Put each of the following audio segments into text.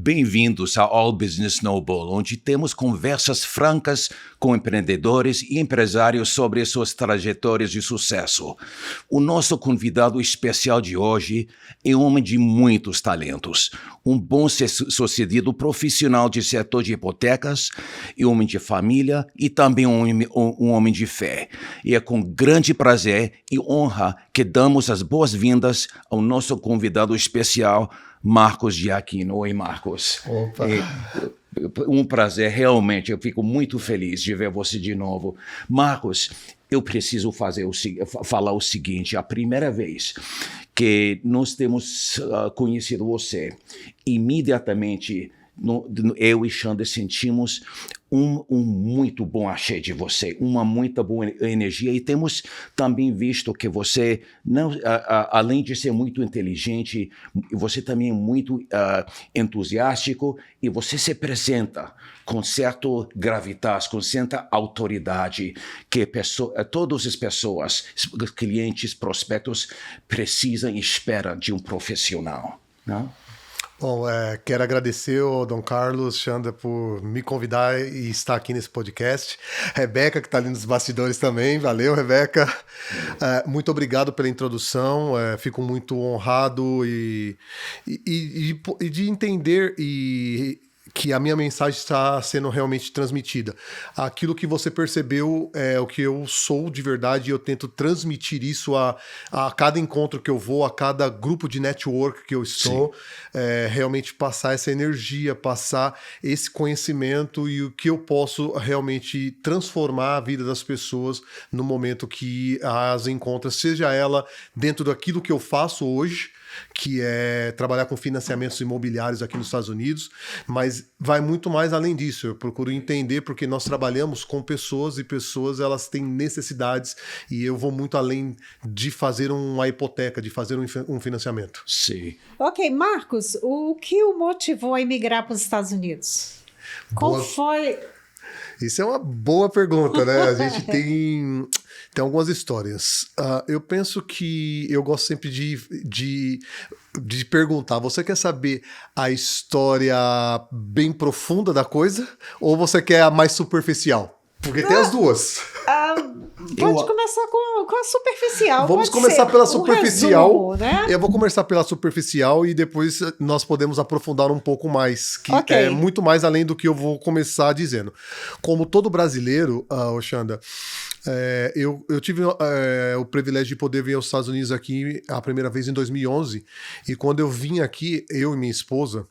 Bem-vindos a All Business Noble, onde temos conversas francas com empreendedores e empresários sobre suas trajetórias de sucesso. O nosso convidado especial de hoje é um homem de muitos talentos, um bom-sucedido profissional de setor de hipotecas, e homem de família e também um homem de fé. E é com grande prazer e honra que damos as boas-vindas ao nosso convidado especial, Marcos de Aquino. Oi, Marcos. Opa. Um prazer, realmente. Eu fico muito feliz de ver você de novo. Marcos, eu preciso falar o seguinte. A primeira vez que nós temos conhecido você, imediatamente eu e Xander sentimos um muito bom achei de você, uma muito boa energia, e temos também visto que você, além de ser muito inteligente, você também é muito entusiástico, e você se apresenta com certo gravitas, com certa autoridade que todas as pessoas, clientes, prospectos, precisam e esperam de um profissional, não? Bom, quero agradecer ao Dom Carlos, Xander, por me convidar e estar aqui nesse podcast. Rebeca, que está ali nos bastidores também. Valeu, Rebeca. Muito obrigado pela introdução. Fico muito honrado e de entender que a minha mensagem está sendo realmente transmitida. Aquilo que você percebeu é o que eu sou de verdade, e eu tento transmitir isso a cada encontro que eu vou, a cada grupo de network que eu estou, realmente passar essa energia, passar esse conhecimento e o que eu posso realmente transformar a vida das pessoas no momento que as encontra, seja ela dentro daquilo que eu faço hoje, que é trabalhar com financiamentos imobiliários aqui nos Estados Unidos, mas vai muito mais além disso. Eu procuro entender porque nós trabalhamos com pessoas, e pessoas elas têm necessidades, e eu vou muito além de fazer uma hipoteca, de fazer um financiamento. Sim. Ok, Marcos, o que o motivou a emigrar para os Estados Unidos? Qual foi... Isso é uma boa pergunta, né? A gente tem algumas histórias. Eu penso que eu gosto sempre de perguntar: você quer saber a história bem profunda da coisa, ou você quer a mais superficial? Porque tem as duas. Pode começar com a superficial. Vamos começar pela superficial. Resumo, né? Eu vou começar pela superficial e depois nós podemos aprofundar um pouco mais, que é muito mais além do que eu vou começar dizendo. Como todo brasileiro, Xanda, eu tive o privilégio de poder vir aos Estados Unidos aqui a primeira vez em 2011, e quando eu vim aqui, eu e minha esposa,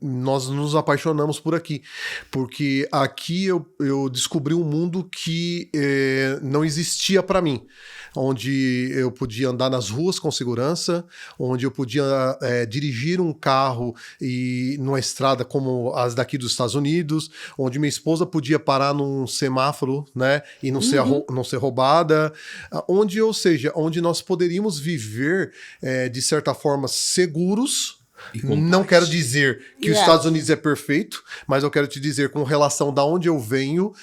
nós nos apaixonamos por aqui, porque aqui eu descobri um mundo que não existia para mim, onde eu podia andar nas ruas com segurança, onde eu podia dirigir um carro e numa estrada como as daqui dos Estados Unidos, onde minha esposa podia parar num semáforo, né, e não ser roubada, onde nós poderíamos viver de certa forma seguros. Não quero dizer que os Estados Unidos é perfeito, mas eu quero te dizer, com relação da onde eu venho,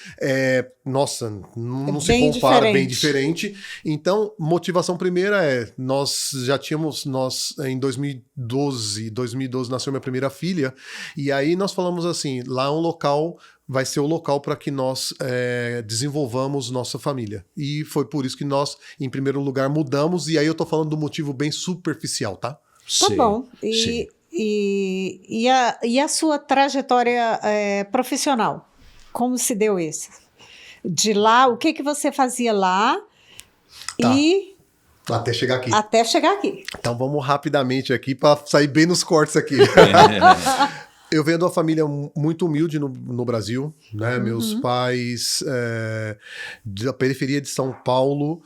nossa, não se compara, bem diferente. Então, motivação primeira nós em 2012 nasceu minha primeira filha, e aí nós falamos assim, lá é um local, vai ser o local para que nós desenvolvamos nossa família. E foi por isso que nós, em primeiro lugar, mudamos, e aí eu tô falando do motivo bem superficial, tá? Tá bom. E a sua trajetória profissional? Como se deu isso? De lá, o que você fazia lá? Tá. E... Até chegar aqui. Até chegar aqui. Então vamos rapidamente aqui para sair bem nos cortes aqui. Eu venho de uma família muito humilde no Brasil, né? Meus pais da periferia de São Paulo,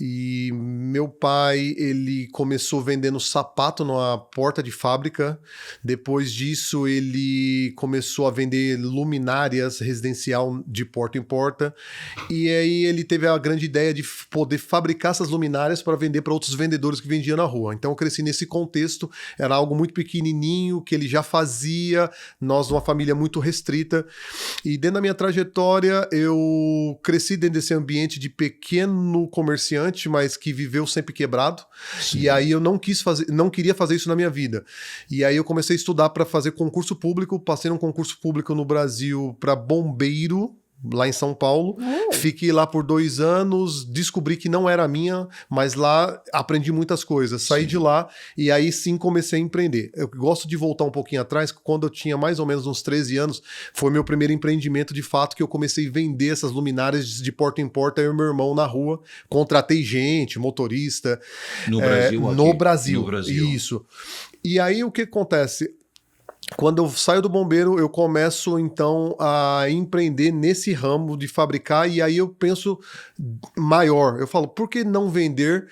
e meu pai, ele começou vendendo sapato numa porta de fábrica. Depois disso, ele começou a vender luminárias residencial de porta em porta, e aí ele teve a grande ideia de poder fabricar essas luminárias para vender para outros vendedores que vendiam na rua. Então eu cresci nesse contexto, era algo muito pequenininho que ele já fazia, nós uma família muito restrita, e dentro da minha trajetória eu cresci dentro desse ambiente de pequeno comerciante, mas que viveu eu sempre quebrado. Sim. E aí eu não queria fazer isso na minha vida. E aí eu comecei a estudar para fazer concurso público, passei num concurso público no Brasil para bombeiro, lá em São Paulo. Fiquei lá por 2 anos, descobri que não era a minha, mas lá aprendi muitas coisas. Saí de lá e aí sim comecei a empreender. Eu gosto de voltar um pouquinho atrás, quando eu tinha mais ou menos uns 13 anos, foi meu primeiro empreendimento de fato, que eu comecei a vender essas luminárias de porta em porta, eu e meu irmão na rua, contratei gente, motorista. No Brasil? No Brasil. No Brasil. Isso. E aí o que acontece? Quando eu saio do bombeiro, eu começo então a empreender nesse ramo de fabricar, e aí eu penso maior. Eu falo, por que não vender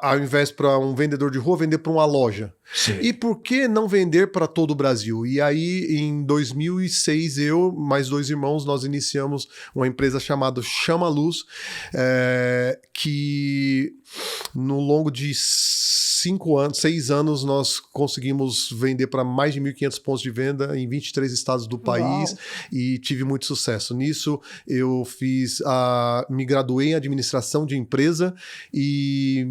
ao invés para um vendedor de rua, vender para uma loja? Sim. E por que não vender para todo o Brasil? E aí, em 2006, eu mais 2 irmãos, nós iniciamos uma empresa chamada Chama Luz, que no longo de 6 anos, nós conseguimos vender para mais de 1.500 pontos de venda em 23 estados do país. Uau. E tive muito sucesso. Nisso, eu me graduei em administração de empresa e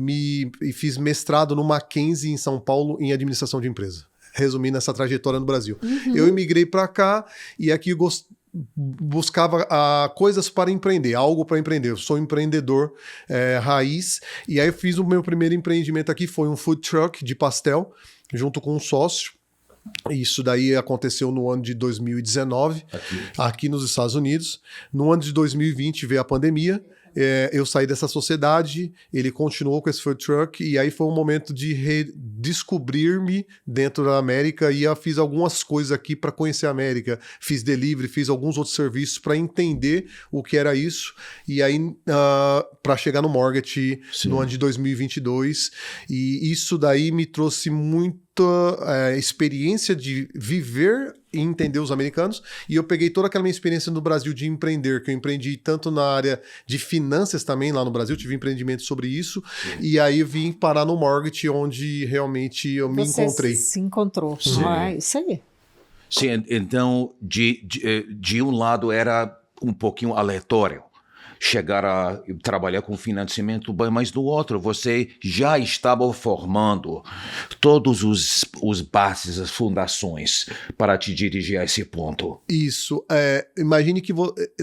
fiz mestrado no Mackenzie, em São Paulo, em administração de empresa. Resumindo essa trajetória no Brasil. Eu imigrei para cá e aqui buscava coisas para empreender, algo para empreender. Eu sou empreendedor raiz, e aí eu fiz o meu primeiro empreendimento aqui, foi um food truck de pastel, junto com um sócio. Isso daí aconteceu no ano de 2019, aqui nos Estados Unidos. No ano de 2020 veio a pandemia. Eu saí dessa sociedade, ele continuou com esse food truck, e aí foi um momento de redescobrir-me dentro da América, e eu fiz algumas coisas aqui para conhecer a América, fiz delivery, fiz alguns outros serviços para entender o que era isso, e aí para chegar no Mortgage no ano de 2022, e isso daí me trouxe muita experiência de viver e entender os americanos, e eu peguei toda aquela minha experiência no Brasil de empreender, que eu empreendi tanto na área de finanças também lá no Brasil, tive empreendimento sobre isso, e aí eu vim parar no Mortgage, onde realmente eu me encontrei. Você se encontrou. Isso aí. Sim, então de um lado era um pouquinho aleatório chegar a trabalhar com financiamento, mas do outro você já estava formando todos os bases, as fundações para te dirigir a esse ponto. Isso. Imagine que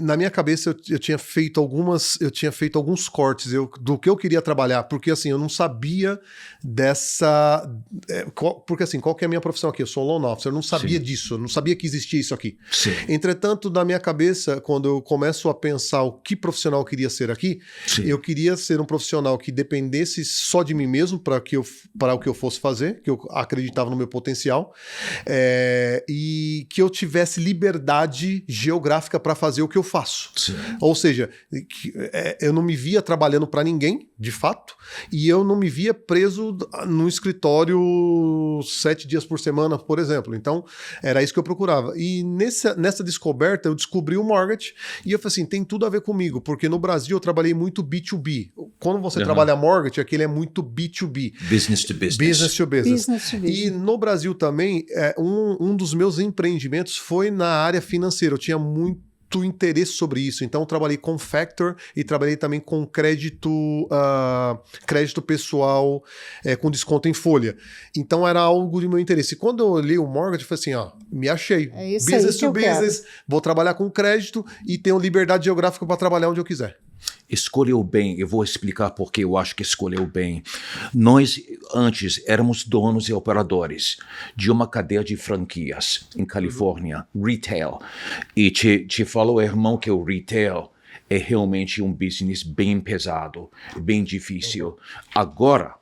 na minha cabeça eu tinha feito alguns cortes do que eu queria trabalhar, porque assim, eu não sabia porque assim, qual que é a minha profissão aqui? Eu sou loan officer, eu não sabia disso, eu não sabia que existia isso aqui. Sim. Entretanto, na minha cabeça, quando eu começo a pensar o que profissional eu queria ser aqui, eu queria ser um profissional que dependesse só de mim mesmo para o que eu fosse fazer, que eu acreditava no meu potencial, e que eu tivesse liberdade geográfica para fazer o que eu faço. Sim. Ou seja, eu não me via trabalhando para ninguém, de fato, e eu não me via preso no escritório 7 dias por semana, por exemplo. Então, era isso que eu procurava. E nessa descoberta, eu descobri o Mortgage, e eu falei assim, tem tudo a ver comigo, porque no Brasil eu trabalhei muito B2B. Quando você trabalha Mortgage, aquele é muito B2B. Business to business. Business to business. E no Brasil também, um dos meus empreendimentos foi na área financeira. Eu tinha muito interesse sobre isso, então eu trabalhei com Factor e trabalhei também com crédito pessoal com desconto em folha, então era algo de meu interesse. E quando eu olhei o Mortgage, eu falei assim, me achei, business to business, vou trabalhar com crédito e tenho liberdade geográfica para trabalhar onde eu quiser. Escolheu bem, eu vou explicar por que eu acho que escolheu bem. Nós, antes, éramos donos e operadores de uma cadeia de franquias em Califórnia, retail. E te falo, irmão, que o retail é realmente um business bem pesado, bem difícil. Agora,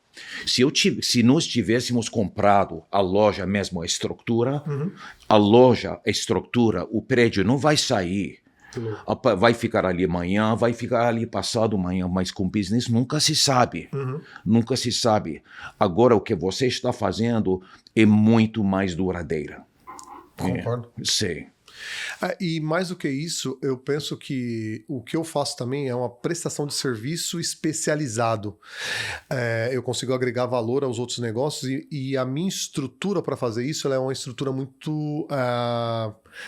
se nós tivéssemos comprado a loja mesmo, a estrutura, a estrutura, o prédio não vai sair. Vai ficar ali amanhã, vai ficar ali passado amanhã, mas com business nunca se sabe. Nunca se sabe. Agora, o que você está fazendo é muito mais duradouro. Concordo. Sim. E mais do que isso, eu penso que o que eu faço também é uma prestação de serviço especializado. Eu consigo agregar valor aos outros negócios e a minha estrutura para fazer isso ela é uma estrutura muito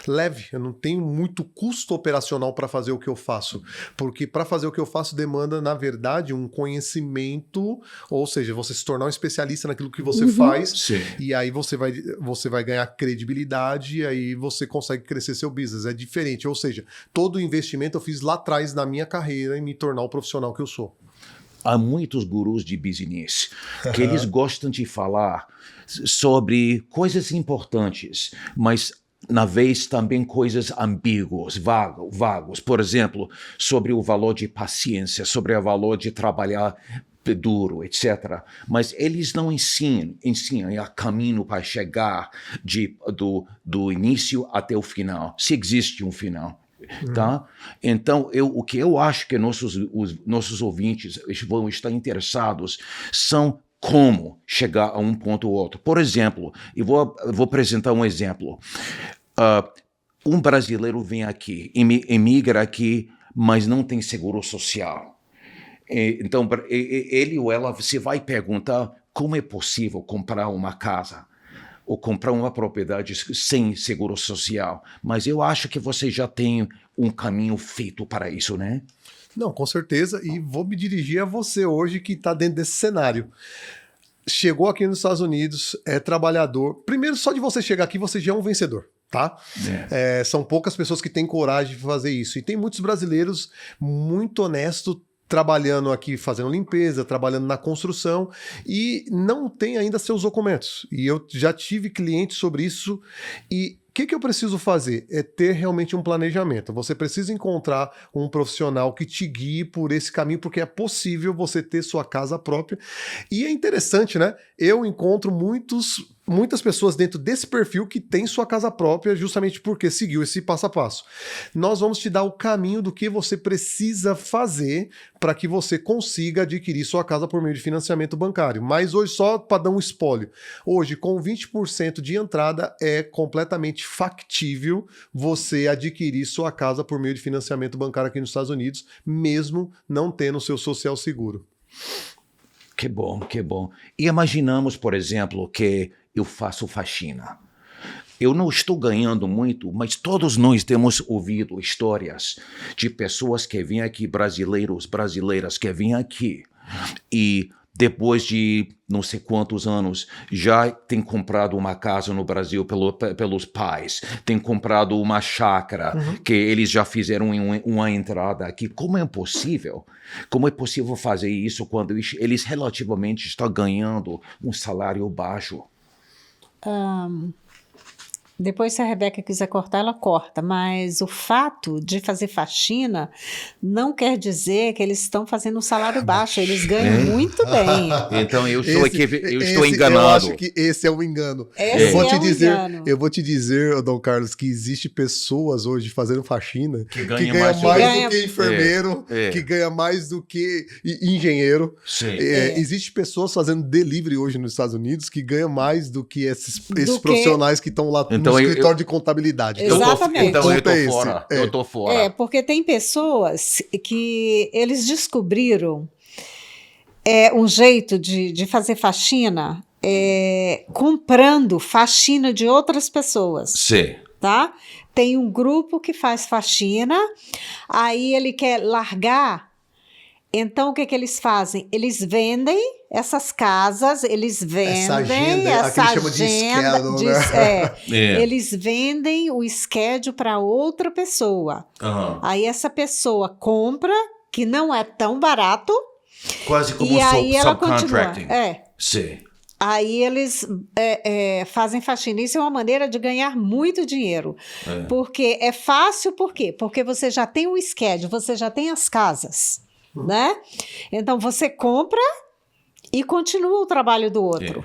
leve. Eu não tenho muito custo operacional para fazer o que eu faço, porque para fazer o que eu faço demanda, na verdade, um conhecimento, ou seja, você se tornar um especialista naquilo que você faz. Sim. E aí você vai ganhar credibilidade e aí você consegue crescer seu business. É diferente, ou seja, todo o investimento eu fiz lá atrás na minha carreira em me tornar o profissional que eu sou. Há muitos gurus de business que eles gostam de falar sobre coisas importantes, mas na vez também coisas ambíguas, vagos. Por exemplo, sobre o valor de paciência, sobre o valor de trabalhar duro, etc. Mas eles não ensinam a caminho para chegar do início até o final, se existe um final. Tá? Então, o que eu acho que nossos ouvintes vão estar interessados são como chegar a um ponto ou outro. Por exemplo, eu vou apresentar um exemplo. Um brasileiro vem aqui, emigra aqui, mas não tem seguro social. Então, ele ou ela se vai perguntar como é possível comprar uma casa ou comprar uma propriedade sem seguro social. Mas eu acho que você já tem um caminho feito para isso, né? Não, com certeza. E vou me dirigir a você hoje que está dentro desse cenário. Chegou aqui nos Estados Unidos, é trabalhador. Primeiro, só de você chegar aqui, você já é um vencedor. Tá? São poucas pessoas que têm coragem de fazer isso. E tem muitos brasileiros muito honestos trabalhando aqui, fazendo limpeza, trabalhando na construção e não tem ainda seus documentos. E eu já tive clientes sobre isso e o que eu preciso fazer? É ter realmente um planejamento. Você precisa encontrar um profissional que te guie por esse caminho, porque é possível você ter sua casa própria. E é interessante, né? Eu encontro muitas pessoas dentro desse perfil que tem sua casa própria justamente porque seguiu esse passo a passo. Nós vamos te dar o caminho do que você precisa fazer para que você consiga adquirir sua casa por meio de financiamento bancário. Mas hoje, só para dar um spoiler, hoje com 20% de entrada é completamente factível você adquirir sua casa por meio de financiamento bancário aqui nos Estados Unidos, mesmo não tendo o seu social seguro. Que bom, que bom. E imaginamos, por exemplo, que eu faço faxina. Eu não estou ganhando muito, mas todos nós temos ouvido histórias de pessoas que vêm aqui, brasileiras que vêm aqui e depois de não sei quantos anos já tem comprado uma casa no Brasil pelos pais, tem comprado uma chácara que eles já fizeram uma entrada aqui. Como é possível? Como é possível fazer isso quando eles relativamente estão ganhando um salário baixo? Depois, se a Rebeca quiser cortar, ela corta, mas o fato de fazer faxina não quer dizer que eles estão fazendo um salário baixo, eles ganham muito bem. Então eu estou enganado. Eu acho que esse é um engano. Eu vou te dizer, Dom Carlos, que existe pessoas hoje fazendo faxina que ganham mais do que enfermeiro, que ganha mais do que engenheiro. Existe pessoas fazendo delivery hoje nos Estados Unidos que ganham mais do que esses profissionais que estão lá no escritório de contabilidade. Exatamente. Então eu tô fora. Porque tem pessoas que eles descobriram um jeito de fazer faxina comprando faxina de outras pessoas. Sim. Tá? Tem um grupo que faz faxina, aí ele quer largar. Então, o que eles fazem? Eles vendem essas casas, eles vendem essa agenda, eles vendem o schedule para outra pessoa. Aí essa pessoa compra, que não é tão barato, quase como subcontracting. Sim. Aí eles fazem faxina. Isso é uma maneira de ganhar muito dinheiro. Porque é fácil, por quê? Porque você já tem o schedule, você já tem as casas. Né? Então você compra e continua o trabalho do outro.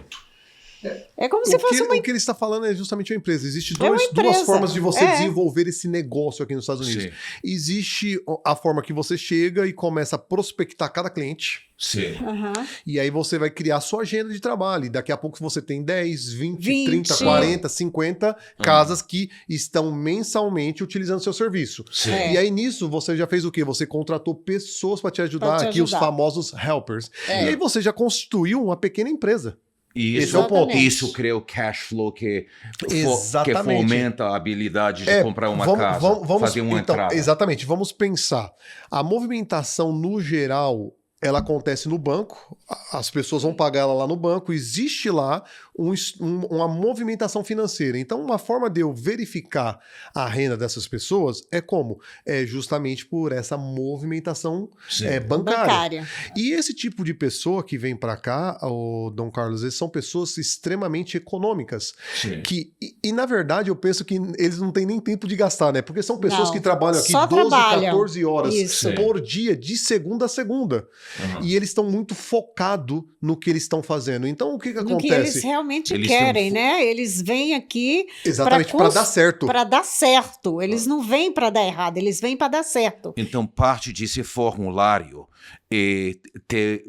É como se fosse uma O que ele está falando é justamente uma empresa. Existem uma duas empresa. formas de você É. desenvolver esse negócio aqui nos Estados Unidos. Sim. Existe a forma que você chega e começa a prospectar cada cliente. Sim. Aham. E aí você vai criar a sua agenda de trabalho. E daqui a pouco você tem 10, 20, 20. 30, 40, 50 casas que estão mensalmente utilizando seu serviço. Sim. É. E aí nisso você já fez o quê? Você contratou pessoas para te ajudar, Pra te aqui, os ajudar. famosos helpers. É. E aí você já constituiu uma pequena empresa. Isso, Esse é o ponto. Isso cria o cash flow que Exatamente. fomenta a habilidade de comprar uma casa, fazer uma então, entrada. exatamente, vamos pensar. A movimentação, no geral, ela acontece no banco, as pessoas vão pagar ela lá no banco, existe lá uma movimentação financeira. Então, uma forma de eu verificar a renda dessas pessoas é como? É justamente por essa movimentação Sim. Bancária. E esse tipo de pessoa que vem para cá, o Dom Carlos, eles são pessoas extremamente econômicas. Sim. Na verdade, eu penso que eles não têm nem tempo de gastar, né? Porque são pessoas Não, que trabalham aqui só 12, trabalham. 14 horas Isso. por dia, de segunda a segunda. Uhum. E eles estão muito focados no que eles estão fazendo. Então, o que No que eles acontece? realmente Eles querem, têm né? Eles vêm aqui Exatamente, para dar certo. para dar certo. Eles não vêm para dar errado, eles vêm para dar certo. Então, parte desse formulário é ter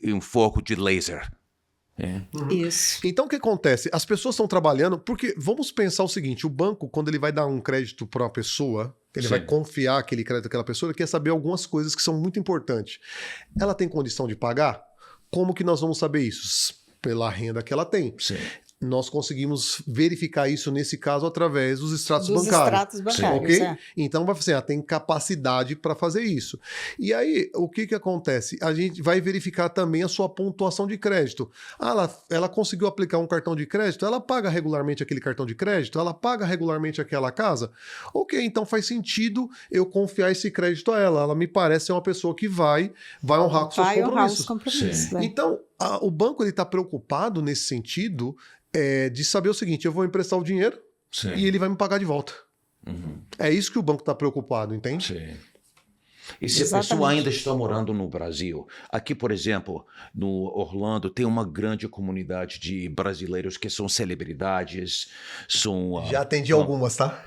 um foco de laser. É. Isso. Então, o que acontece? As pessoas estão trabalhando, porque vamos pensar o seguinte, o banco, quando ele vai dar um crédito para uma pessoa, ele Sim. vai confiar aquele crédito àquela pessoa, ele quer saber algumas coisas que são muito importantes. Ela tem condição de pagar? Como que nós vamos saber isso? Pela renda que ela tem. Sim. Nós conseguimos verificar isso, nesse caso, através dos extratos Dos bancários. extratos bancários, Ok? é. Então, vai assim, ela tem capacidade para fazer isso. E aí, o que acontece? A gente vai verificar também a sua pontuação de crédito. Ela conseguiu aplicar um cartão de crédito? Ela paga regularmente aquele cartão de crédito? Ela paga regularmente aquela casa? Ok, então faz sentido eu confiar esse crédito a ela. Ela me parece ser uma pessoa que vai honrar com seus Vai honrar compromissos. os compromissos. Sim. é. Então, o banco está preocupado nesse sentido de saber o seguinte, eu vou emprestar o dinheiro Sim. e ele vai me pagar de volta. Uhum. É isso que o banco está preocupado, entende? Sim. E se a Exatamente. pessoa ainda está morando no Brasil, aqui, por exemplo, no Orlando, tem uma grande comunidade de brasileiros que são celebridades, são... Já atendi algumas, tá?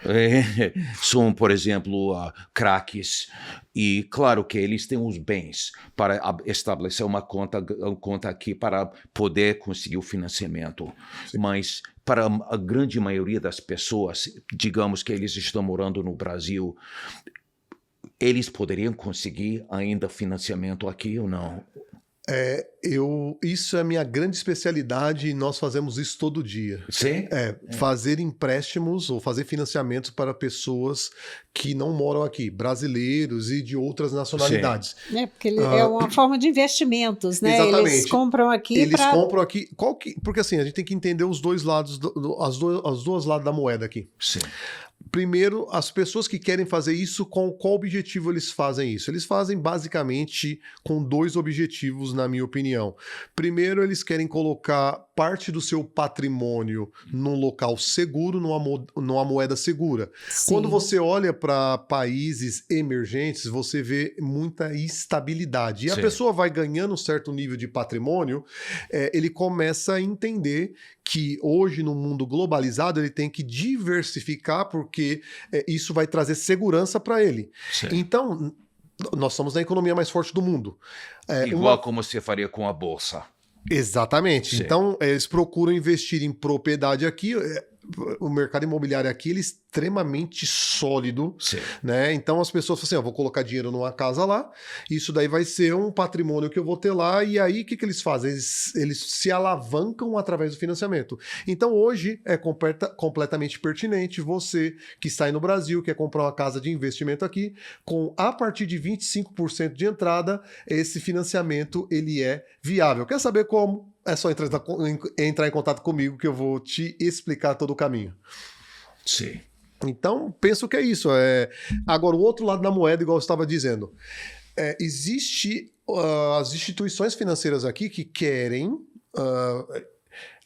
São, por exemplo, craques. E claro que eles têm os bens para estabelecer uma conta aqui para poder conseguir o financiamento. Sim. Mas para a grande maioria das pessoas, digamos que eles estão morando no Brasil, eles poderiam conseguir ainda financiamento aqui ou não? Isso é a minha grande especialidade e nós fazemos isso todo dia. Sim? Fazer empréstimos ou fazer financiamentos para pessoas que não moram aqui, brasileiros e de outras nacionalidades. Porque é uma forma de investimentos, né? Exatamente. Eles compram aqui Eles para... compram aqui. Porque assim, a gente tem que entender os dois lados, os dois lados da moeda aqui. Sim. Primeiro, as pessoas que querem fazer isso, com qual objetivo eles fazem isso? Eles fazem basicamente com dois objetivos, na minha opinião. Primeiro, eles querem colocar parte do seu patrimônio num local seguro, numa moeda segura. Sim. Quando você olha para países emergentes, você vê muita instabilidade. E a Sim. pessoa vai ganhando um certo nível de patrimônio, ele começa a entender que hoje, no mundo globalizado, ele tem que diversificar, porque isso vai trazer segurança para ele. Sim. Então, nós somos a economia mais forte do mundo. Igual como você faria com a bolsa. Exatamente. Sim. Então, eles procuram investir em propriedade aqui. O mercado imobiliário aqui, ele é extremamente sólido, Sim. né? Então as pessoas falam assim, eu vou colocar dinheiro numa casa lá, isso daí vai ser um patrimônio que eu vou ter lá, e aí o que eles fazem? Eles se alavancam através do financiamento. Então hoje é completamente pertinente você que está aí no Brasil, quer comprar uma casa de investimento aqui, a partir de 25% de entrada, esse financiamento ele é viável. Quer saber como? É só entrar em contato comigo que eu vou te explicar todo o caminho. Sim. Então, penso que é isso. Agora, o outro lado da moeda, igual eu estava dizendo, existe as instituições financeiras aqui que querem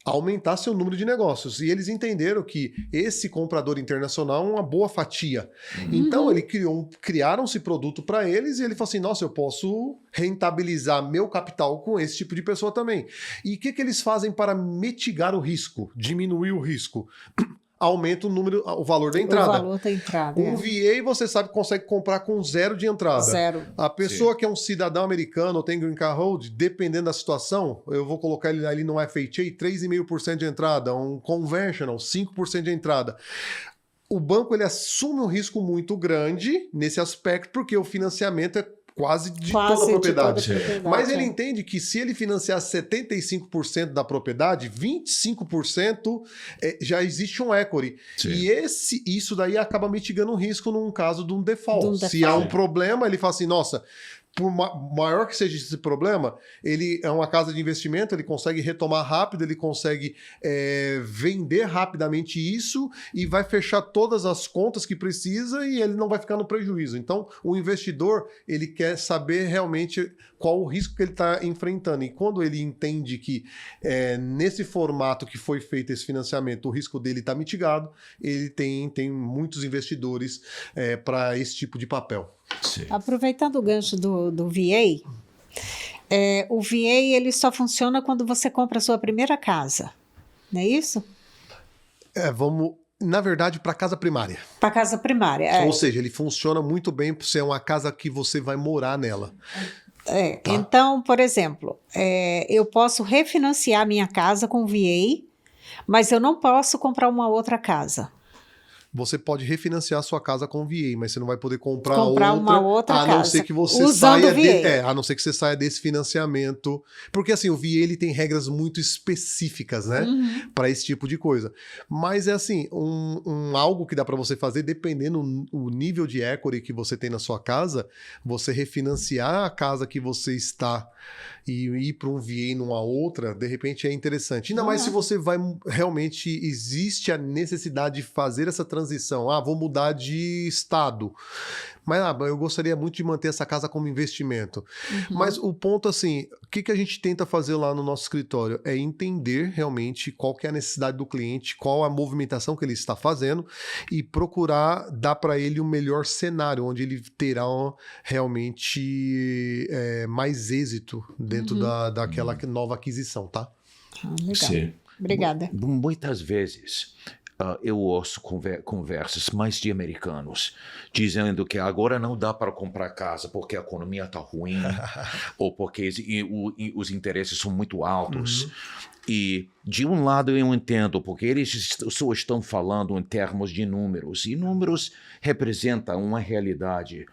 aumentar seu número de negócios. E eles entenderam que esse comprador internacional é uma boa fatia. Então, criaram-se produto para eles e ele falou assim, nossa, eu posso rentabilizar meu capital com esse tipo de pessoa também. E o que eles fazem para mitigar o risco, diminuir o risco? Aumenta o valor da entrada. O valor da entrada. Um VA, você sabe, consegue comprar com 0 de entrada. 0. A pessoa que é um cidadão americano ou tem green card hold, dependendo da situação, eu vou colocar ele ali no FHA, 3,5% de entrada, um conventional, 5% de entrada. O banco ele assume um risco muito grande nesse aspecto, porque o financiamento é quase de toda a propriedade. Mas ele entende que se ele financiar 75% da propriedade, 25% já existe um equity. Sim. E isso daí acaba mitigando o risco num caso de um default. Se há um problema, ele fala assim, nossa, por maior que seja esse problema, ele é uma casa de investimento, ele consegue retomar rápido, ele consegue vender rapidamente isso e vai fechar todas as contas que precisa e ele não vai ficar no prejuízo. Então, o investidor, ele quer saber realmente qual o risco que ele está enfrentando. E quando ele entende que nesse formato que foi feito esse financiamento, o risco dele está mitigado, ele tem muitos investidores para esse tipo de papel. Sim. Aproveitando o gancho do VA, o VA ele só funciona quando você compra a sua primeira casa, não é isso? Na verdade, para casa primária. Para casa primária, Ou seja, ele funciona muito bem para ser uma casa que você vai morar nela. Tá? Então, por exemplo, eu posso refinanciar minha casa com VA, mas eu não posso comprar uma outra casa. Você pode refinanciar a sua casa com VA, mas você não vai poder comprar uma outra casa. A não ser que você saia a não ser que você saia desse financiamento. Porque assim, o VA ele tem regras muito específicas, né? Para esse tipo de coisa. Mas é assim, algo que dá para você fazer, dependendo o nível de equity que você tem na sua casa, você refinanciar a casa que você está e ir para um VA numa outra, de repente é interessante. Ainda mais se você realmente existe a necessidade de fazer essa transição. Vou mudar de estado. Mas eu gostaria muito de manter essa casa como investimento. Mas o ponto, assim, o que a gente tenta fazer lá no nosso escritório é entender realmente qual que é a necessidade do cliente, qual a movimentação que ele está fazendo e procurar dar para ele o melhor cenário, onde ele terá realmente mais êxito dentro daquela nova aquisição, tá? Legal. Sim. Obrigada. Muitas vezes... eu ouço conversas mais de americanos dizendo que agora não dá para comprar casa porque a economia está ruim ou porque os interesses são muito altos. E, de um lado, eu entendo, porque eles só estão falando em termos de números, e números representam uma realidade.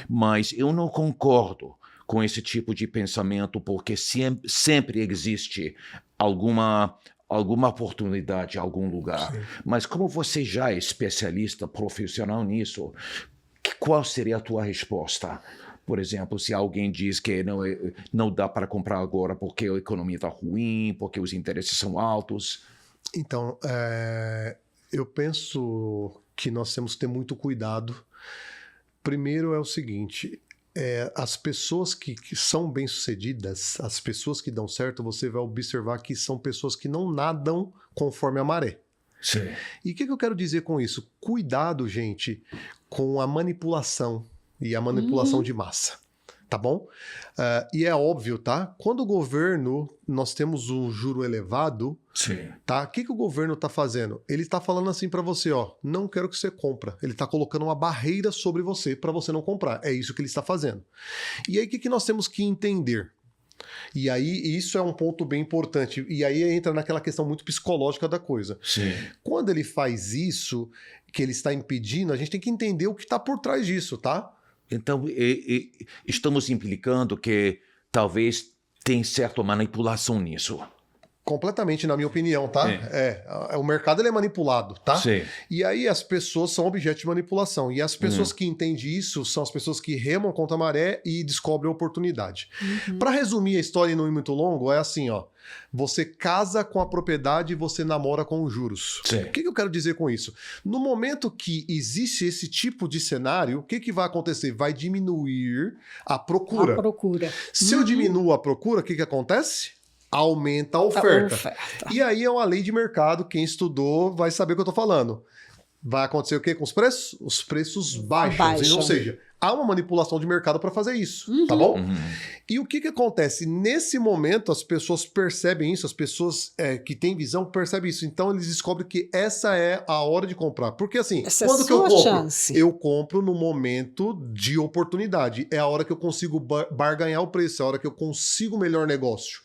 Mas eu não concordo com esse tipo de pensamento, porque sempre existe alguma oportunidade em algum lugar. Sim. Mas como você já é especialista, profissional nisso, qual seria a tua resposta? Por exemplo, se alguém diz que não dá para comprar agora porque a economia está ruim, porque os interesses são altos. Então, eu penso que nós temos que ter muito cuidado. Primeiro é o seguinte... as pessoas que são bem-sucedidas, as pessoas que dão certo, você vai observar que são pessoas que não nadam conforme a maré. Sim. E o que eu quero dizer com isso? Cuidado, gente, com a manipulação e a manipulação de massa. Tá bom? E é óbvio, tá? Quando o governo, nós temos um juro elevado, sim, tá? O que o governo está fazendo? Ele está falando assim para você, não quero que você compra. Ele está colocando uma barreira sobre você para você não comprar. É isso que ele está fazendo. E aí, o que nós temos que entender? E aí, isso é um ponto bem importante. E aí entra naquela questão muito psicológica da coisa. Sim. Quando ele faz isso, que ele está impedindo, a gente tem que entender o que está por trás disso, tá? Então, estamos implicando que talvez tem certa manipulação nisso. Completamente, na minha opinião, tá? O mercado ele é manipulado, tá? Sim. E aí as pessoas são objeto de manipulação. E as pessoas que entendem isso são as pessoas que remam contra a maré e descobrem a oportunidade. Para resumir a história e não ir muito longo, é assim, você casa com a propriedade e você namora com os juros. Sim. O que eu quero dizer com isso? No momento que existe esse tipo de cenário, o que vai acontecer? Vai diminuir a procura. A procura. Se eu diminuo a procura, o que acontece? aumenta a oferta. E aí é uma lei de mercado, quem estudou vai saber o que eu estou falando. Vai acontecer o quê com os preços? Os preços baixam. Ou seja, há uma manipulação de mercado para fazer isso, tá bom? E o que acontece? Nesse momento, as pessoas percebem isso, as pessoas que têm visão percebem isso. Então, eles descobrem que essa é a hora de comprar. Porque assim, quando que eu compro? Chance. Eu compro no momento de oportunidade. É a hora que eu consigo barganhar o preço, é a hora que eu consigo o melhor negócio.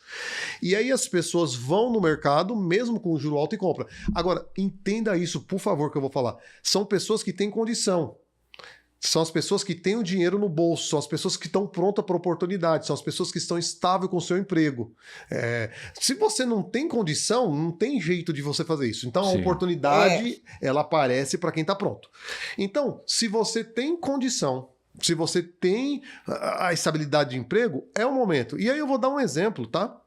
E aí as pessoas vão no mercado, mesmo com o juro alto, e compram. Agora, entenda isso, por favor, que eu vou falar. São pessoas que têm condição. São as pessoas que têm o dinheiro no bolso, são as pessoas que estão prontas para oportunidade, são as pessoas que estão estáveis com o seu emprego. Se você não tem condição, não tem jeito de você fazer isso. Então, a oportunidade, ela aparece para quem está pronto. Então, se você tem condição, se você tem a estabilidade de emprego, é o momento. E aí eu vou dar um exemplo, tá?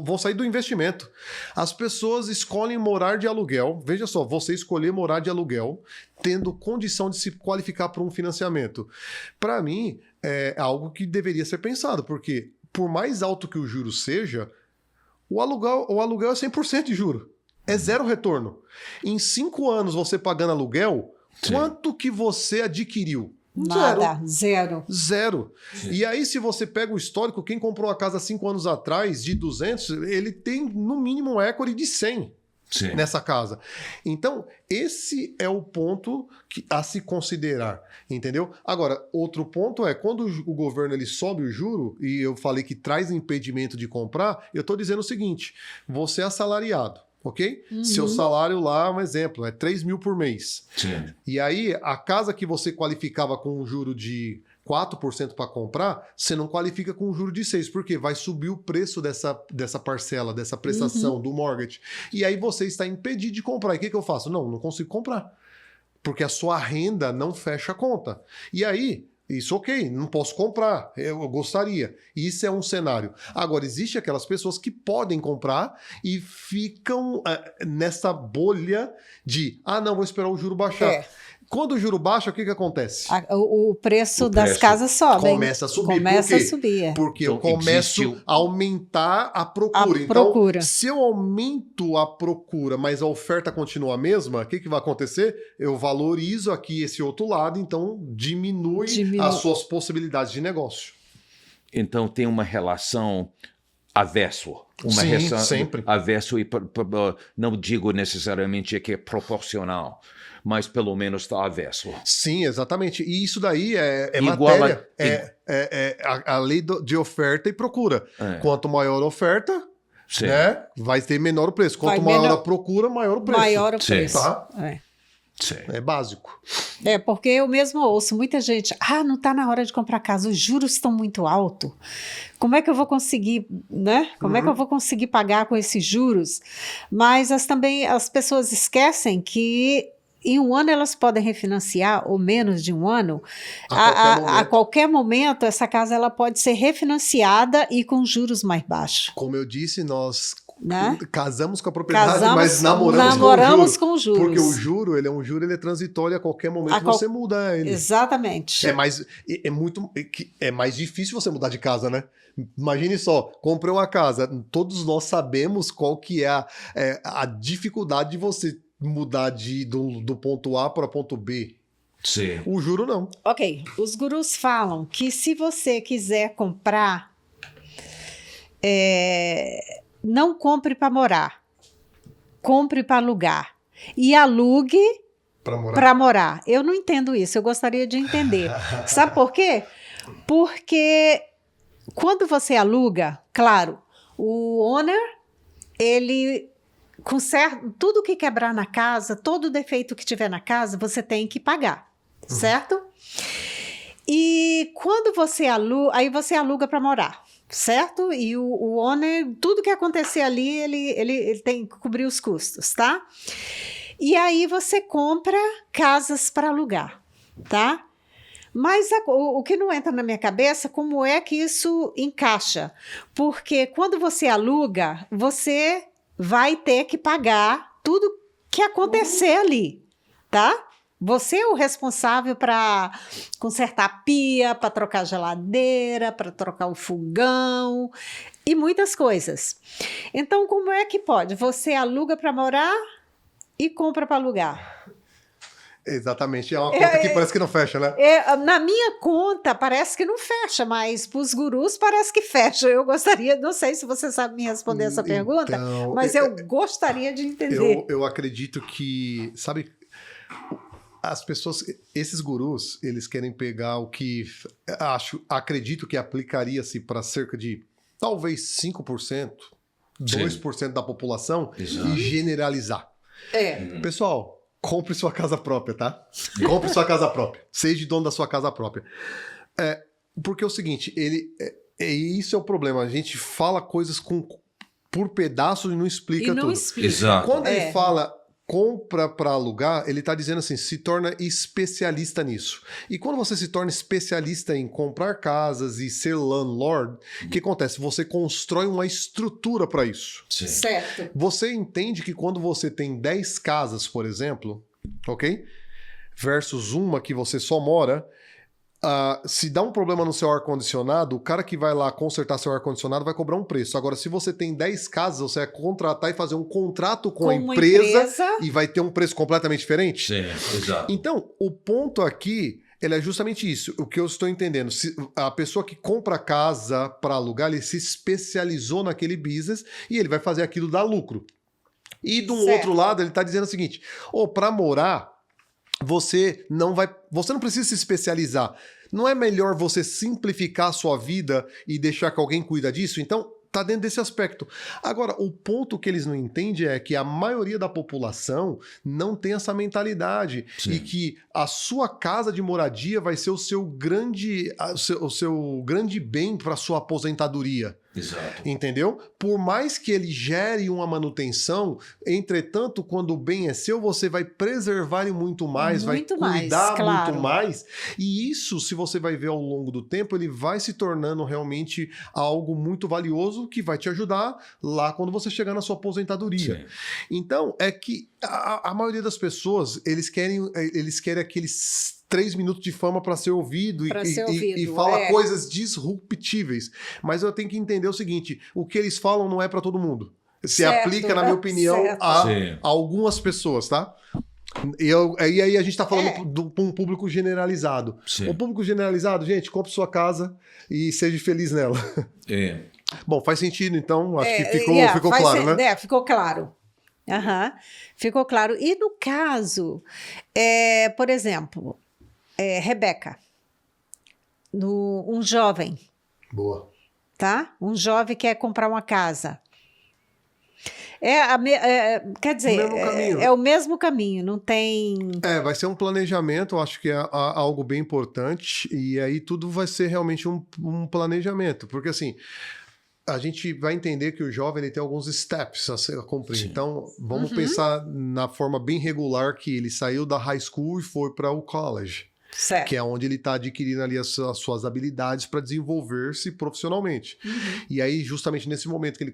Vou sair do investimento. As pessoas escolhem morar de aluguel. Veja só, você escolher morar de aluguel tendo condição de se qualificar para um financiamento. Para mim, é algo que deveria ser pensado, porque por mais alto que o juro seja, o aluguel é 100% de juro. É zero retorno. Em 5 anos você pagando aluguel, quanto que você adquiriu? Nada, zero. E aí, se você pega o histórico, quem comprou a casa 5 anos atrás de 200, ele tem no mínimo um equity de 100 nessa casa. Então, esse é o ponto a se considerar, entendeu? Agora, outro ponto é, quando o governo ele sobe o juro, e eu falei que traz impedimento de comprar, eu estou dizendo o seguinte, você é assalariado. Ok? Seu salário lá, um exemplo, é 3 mil por mês. E aí, a casa que você qualificava com um juro de 4% para comprar, você não qualifica com um juro de 6%. Por quê? Vai subir o preço dessa parcela, dessa prestação do mortgage. E aí você está impedido de comprar. E o que eu faço? Não consigo comprar. Porque a sua renda não fecha a conta. E aí... Isso ok, não posso comprar, eu gostaria. Isso é um cenário. Agora, existem aquelas pessoas que podem comprar e ficam nessa bolha de, não, vou esperar o juro baixar. Quando o juro baixa, o que acontece? O preço das casas sobe. Começa a subir. Porque então, eu começo a aumentar a procura. Então, se eu aumento a procura, mas a oferta continua a mesma, o que vai acontecer? Eu valorizo aqui esse outro lado, então diminui as suas possibilidades de negócio. Então tem uma relação avesso. Sempre. Avesso, e não digo necessariamente que é proporcional, mas pelo menos está avesso. Sim, exatamente. E isso daí é matéria. A lei de oferta e procura. Quanto maior a oferta, né, vai ter menor o preço. Quanto maior a procura, maior o preço. Maior o preço. Tá? É básico. Porque eu mesmo ouço muita gente, não está na hora de comprar casa, os juros estão muito altos. Como é que eu vou conseguir, né? Como é que eu vou conseguir pagar com esses juros? Mas também as pessoas esquecem que em um ano elas podem refinanciar, ou menos de um ano. A qualquer momento, essa casa ela pode ser refinanciada e com juros mais baixos. Como eu disse, nós casamos com a propriedade, mas namoramos com o juros. Porque o juro, ele é transitório, a qualquer momento você muda ele. Exatamente. É mais difícil você mudar de casa, né? Imagine só, comprei uma casa, todos nós sabemos qual que é a dificuldade de você mudar do ponto A para ponto B. Sim. O juro não. Ok, os gurus falam que se você quiser comprar, não compre para morar, compre para alugar e alugue para morar. Eu não entendo isso, eu gostaria de entender. Sabe por quê? Porque quando você aluga, claro, o owner, ele conserta tudo que quebrar na casa, todo defeito que tiver na casa, você tem que pagar, certo? E quando você aluga, aí você aluga para morar, certo? E o owner, tudo que acontecer ali, ele tem que cobrir os custos, tá? E aí você compra casas para alugar, tá? Mas o que não entra na minha cabeça, como é que isso encaixa? Porque quando você aluga, você vai ter que pagar tudo que acontecer ali, tá? Você é o responsável para consertar a pia, para trocar a geladeira, para trocar o fogão e muitas coisas. Então, como é que pode? Você aluga para morar e compra para alugar. Exatamente. É uma conta que parece que não fecha, né? Na minha conta parece que não fecha, mas para os gurus parece que fecha. Eu gostaria, não sei se você sabe me responder essa pergunta, mas eu gostaria de entender. Eu acredito que, sabe, as pessoas, esses gurus, eles querem pegar o que acredito que aplicaria-se para cerca de talvez 5%, 2% da população e generalizar. Pessoal, compre sua casa própria, tá? Compre sua casa própria. Seja dono da sua casa própria. Porque é o seguinte, isso é o problema. A gente fala coisas por pedaços e não explica tudo. Exato. Quando ele fala compra para alugar, ele está dizendo assim, se torna especialista nisso. E quando você se torna especialista em comprar casas e ser landlord, o que acontece? Você constrói uma estrutura para isso. Sim. Certo. Você entende que quando você tem 10 casas, por exemplo, ok? Versus uma que você só mora, se dá um problema no seu ar-condicionado, o cara que vai lá consertar seu ar-condicionado vai cobrar um preço. Agora, se você tem 10 casas, você vai contratar e fazer um contrato com a empresa e vai ter um preço completamente diferente. Sim, exato. Então, o ponto aqui, ele é justamente isso. O que eu estou entendendo, a pessoa que compra casa para alugar, ele se especializou naquele business e ele vai fazer aquilo dar lucro. E do outro lado, ele está dizendo o seguinte, para morar, você não precisa se especializar. Não é melhor você simplificar a sua vida e deixar que alguém cuida disso? Então, tá dentro desse aspecto. Agora, o ponto que eles não entendem é que a maioria da população não tem essa mentalidade. Sim. E que a sua casa de moradia vai ser o seu grande bem para sua aposentadoria. Exato. Entendeu? Por mais que ele gere uma manutenção, entretanto, quando o bem é seu, você vai preservar ele muito mais, vai cuidar muito mais. E isso, se você vai ver ao longo do tempo, ele vai se tornando realmente algo muito valioso que vai te ajudar lá quando você chegar na sua aposentadoria. Sim. Então, é que a maioria das pessoas, eles querem aqueles 3 minutos de fama para ser ouvido e fala coisas disruptíveis. Mas eu tenho que entender o seguinte, o que eles falam não é para todo mundo. Se aplica, na minha opinião, a algumas pessoas, tá? E aí a gente tá falando de um público generalizado. Sim. O público generalizado, gente, compre sua casa e seja feliz nela. Bom, faz sentido, então, acho que ficou claro, né? Ficou claro. Ficou claro. E no caso, por exemplo, Rebeca, um jovem. Boa. Tá? Um jovem quer comprar uma casa. Quer dizer, é o mesmo caminho, não tem... vai ser um planejamento, eu acho que é algo bem importante, e aí tudo vai ser realmente um planejamento, porque assim, a gente vai entender que o jovem ele tem alguns steps a cumprir. Sim. Então, vamos pensar na forma bem regular que ele saiu da high school e foi para o college. Certo. Que é onde ele está adquirindo ali as suas habilidades para desenvolver-se profissionalmente. E aí, justamente nesse momento que ele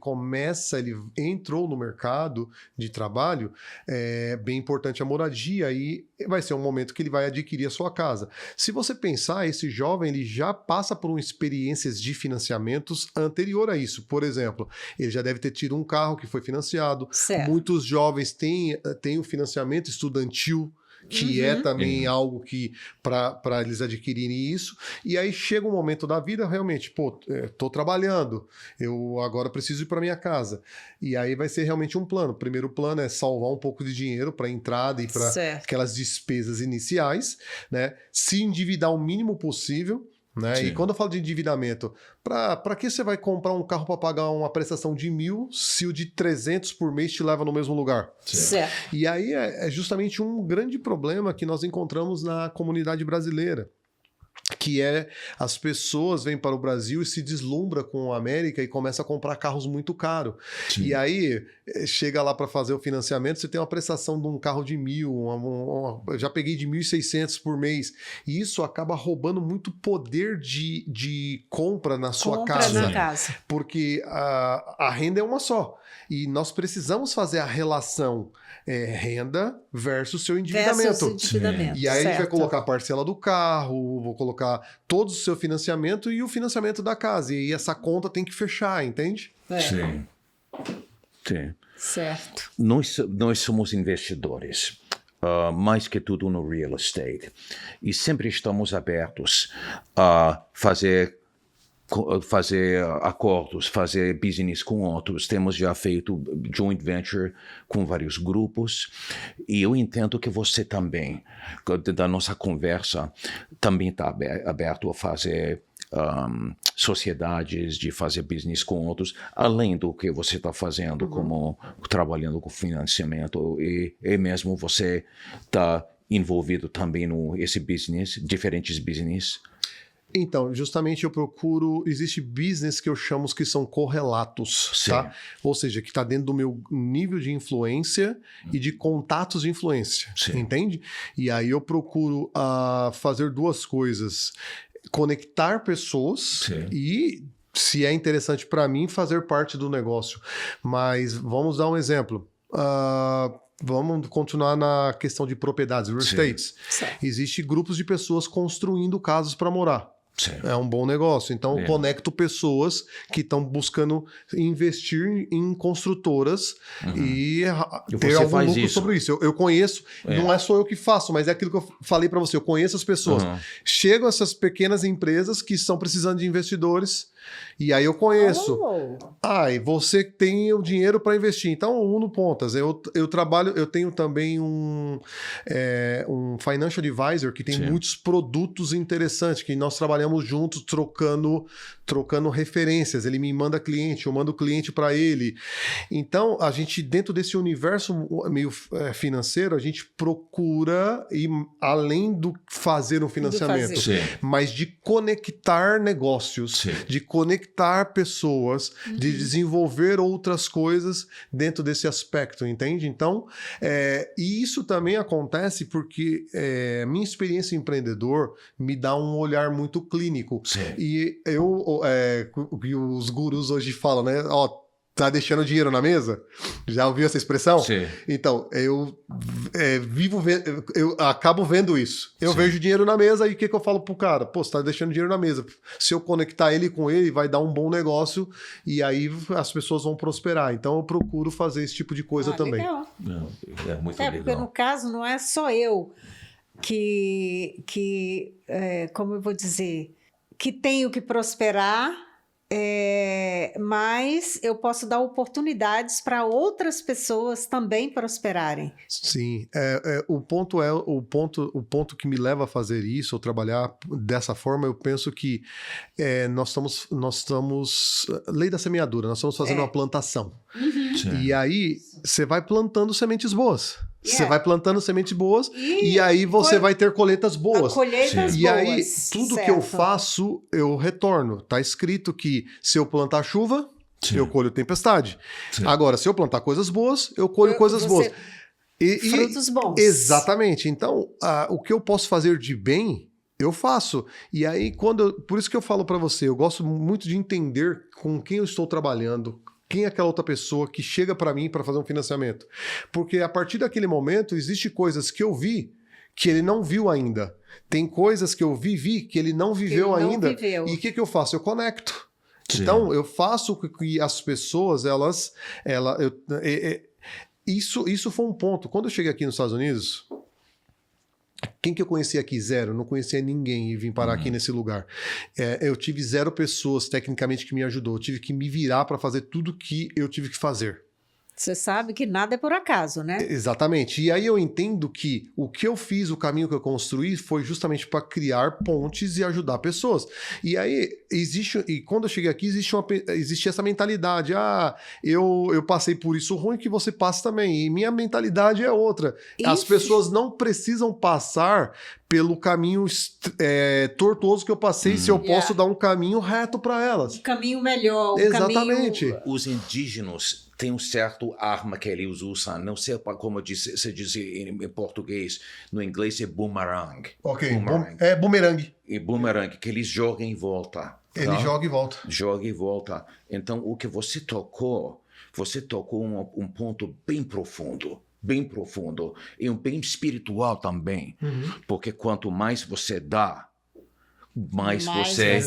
entrou no mercado de trabalho, é bem importante a moradia, aí vai ser um momento que ele vai adquirir a sua casa. Se você pensar, esse jovem ele já passa por experiências de financiamentos anterior a isso. Por exemplo, ele já deve ter tido um carro que foi financiado. Certo. Muitos jovens têm o financiamento estudantil, que é também algo que para eles adquirirem isso, e aí chega um momento da vida realmente, tô trabalhando, eu agora preciso ir para minha casa, e aí vai ser realmente um plano. O primeiro plano é salvar um pouco de dinheiro para entrada e para aquelas despesas iniciais, né? Se endividar o mínimo possível, né? E quando eu falo de endividamento, para que você vai comprar um carro para pagar uma prestação de 1.000 se o de 300 por mês te leva no mesmo lugar? Certo. E aí é justamente um grande problema que nós encontramos na comunidade brasileira. que é as pessoas vêm para o Brasil e se deslumbra com a América e começa a comprar carros muito caros. E aí chega lá para fazer o financiamento, você tem uma prestação de um carro de 1.000, eu já peguei de 1.600 por mês, e isso acaba roubando muito poder de compra na sua casa. Na casa. Porque a renda é uma só. E nós precisamos fazer a relação renda versus seu endividamento. E aí a gente vai colocar a parcela do carro, vou colocar todo o seu financiamento e o financiamento da casa. E aí essa conta tem que fechar, entende? Sim. Sim. Certo. Nós somos investidores. Mais que tudo no real estate. E sempre estamos abertos a fazer acordos, fazer business com outros. Temos já feito joint venture com vários grupos, e eu entendo que você também, da nossa conversa, também está aberto a fazer sociedades, de fazer business com outros, além do que você está fazendo, como trabalhando com financiamento, e mesmo você está envolvido também nesse business, diferentes business. Então, justamente eu procuro... Existe business que eu chamo que são correlatos, tá? Ou seja, que está dentro do meu nível de influência e de contatos de influência, entende? E aí eu procuro fazer duas coisas. Conectar pessoas e, se é interessante para mim, fazer parte do negócio. Mas vamos dar um exemplo. Vamos continuar na questão de propriedades, real estates. Existem grupos de pessoas construindo casas para morar. É um bom negócio. Então, eu conecto pessoas que estão buscando investir em construtoras e ter algum lucro sobre isso. Eu conheço, não é só eu que faço, mas é aquilo que eu falei para você. Eu conheço as pessoas. Chegam essas pequenas empresas que estão precisando de investidores e aí eu conheço. E você tem o dinheiro para investir. Então, uno pontas. Eu tenho também um financial advisor que tem muitos produtos interessantes, que nós trabalhamos juntos, trocando referências. Ele me manda cliente, eu mando cliente para ele. Então, a gente, dentro desse universo meio financeiro, a gente procura ir além do fazer um financiamento, mas de conectar negócios, de conectar pessoas, de desenvolver outras coisas dentro desse aspecto, entende? Então, e isso também acontece porque minha experiência empreendedor me dá um olhar muito clínico. E os gurus hoje falam, né? Tá deixando dinheiro na mesa? Já ouviu essa expressão? Então, eu acabo vendo isso. Eu vejo dinheiro na mesa e o que eu falo pro cara? Pô, você tá deixando dinheiro na mesa. Se eu conectar ele com ele, vai dar um bom negócio e aí as pessoas vão prosperar. Então, eu procuro fazer esse tipo de coisa também. Legal. É muito legal. Porque no caso não é só eu que como eu vou dizer, que tenho que prosperar, mas eu posso dar oportunidades para outras pessoas também prosperarem. Sim, o ponto que me leva a fazer isso, ou trabalhar dessa forma, eu penso que nós estamos lei da semeadura, nós estamos fazendo uma plantação. E aí você vai plantando sementes boas. Você vai plantando sementes boas e aí você vai ter colheitas boas. E aí, tudo que eu faço, eu retorno. Tá escrito que se eu plantar chuva, eu colho tempestade. Agora, se eu plantar coisas boas, eu colho coisas boas. Frutos bons. Exatamente. Então, o que eu posso fazer de bem, eu faço. E aí, por isso que eu falo para você, eu gosto muito de entender com quem eu estou trabalhando, quem é aquela outra pessoa que chega para mim para fazer um financiamento. Porque a partir daquele momento, existem coisas que eu vi que ele não viu ainda. Tem coisas que eu vivi que ele não viveu ainda. E o que eu faço? Eu conecto. Então, eu faço com que as pessoas, isso foi um ponto. Quando eu cheguei aqui nos Estados Unidos... Quem que eu conhecia aqui? Zero. Não conhecia ninguém e vim parar aqui nesse lugar. Eu tive 0 pessoas, tecnicamente, que me ajudou. Eu tive que me virar para fazer tudo que eu tive que fazer. Você sabe que nada é por acaso, né? Exatamente. E aí eu entendo que o que eu fiz, o caminho que eu construí, foi justamente para criar pontes e ajudar pessoas. E aí, quando eu cheguei aqui, existe essa mentalidade. Eu passei por isso ruim, que você passa também. E minha mentalidade é outra. As pessoas não precisam passar pelo caminho tortuoso que eu passei, se eu posso dar um caminho reto para elas. Um caminho melhor. Exatamente. Os indígenas têm um certo arma que eles usam, não sei como se diz em português, no inglês é boomerang. Ok, Boomerang. é bumerangue. E boomerang, que eles jogam em volta. Ele tá? joga e volta. Joga e volta. Então, o que você tocou um ponto bem profundo e um bem espiritual também, porque quanto mais você dá, mais você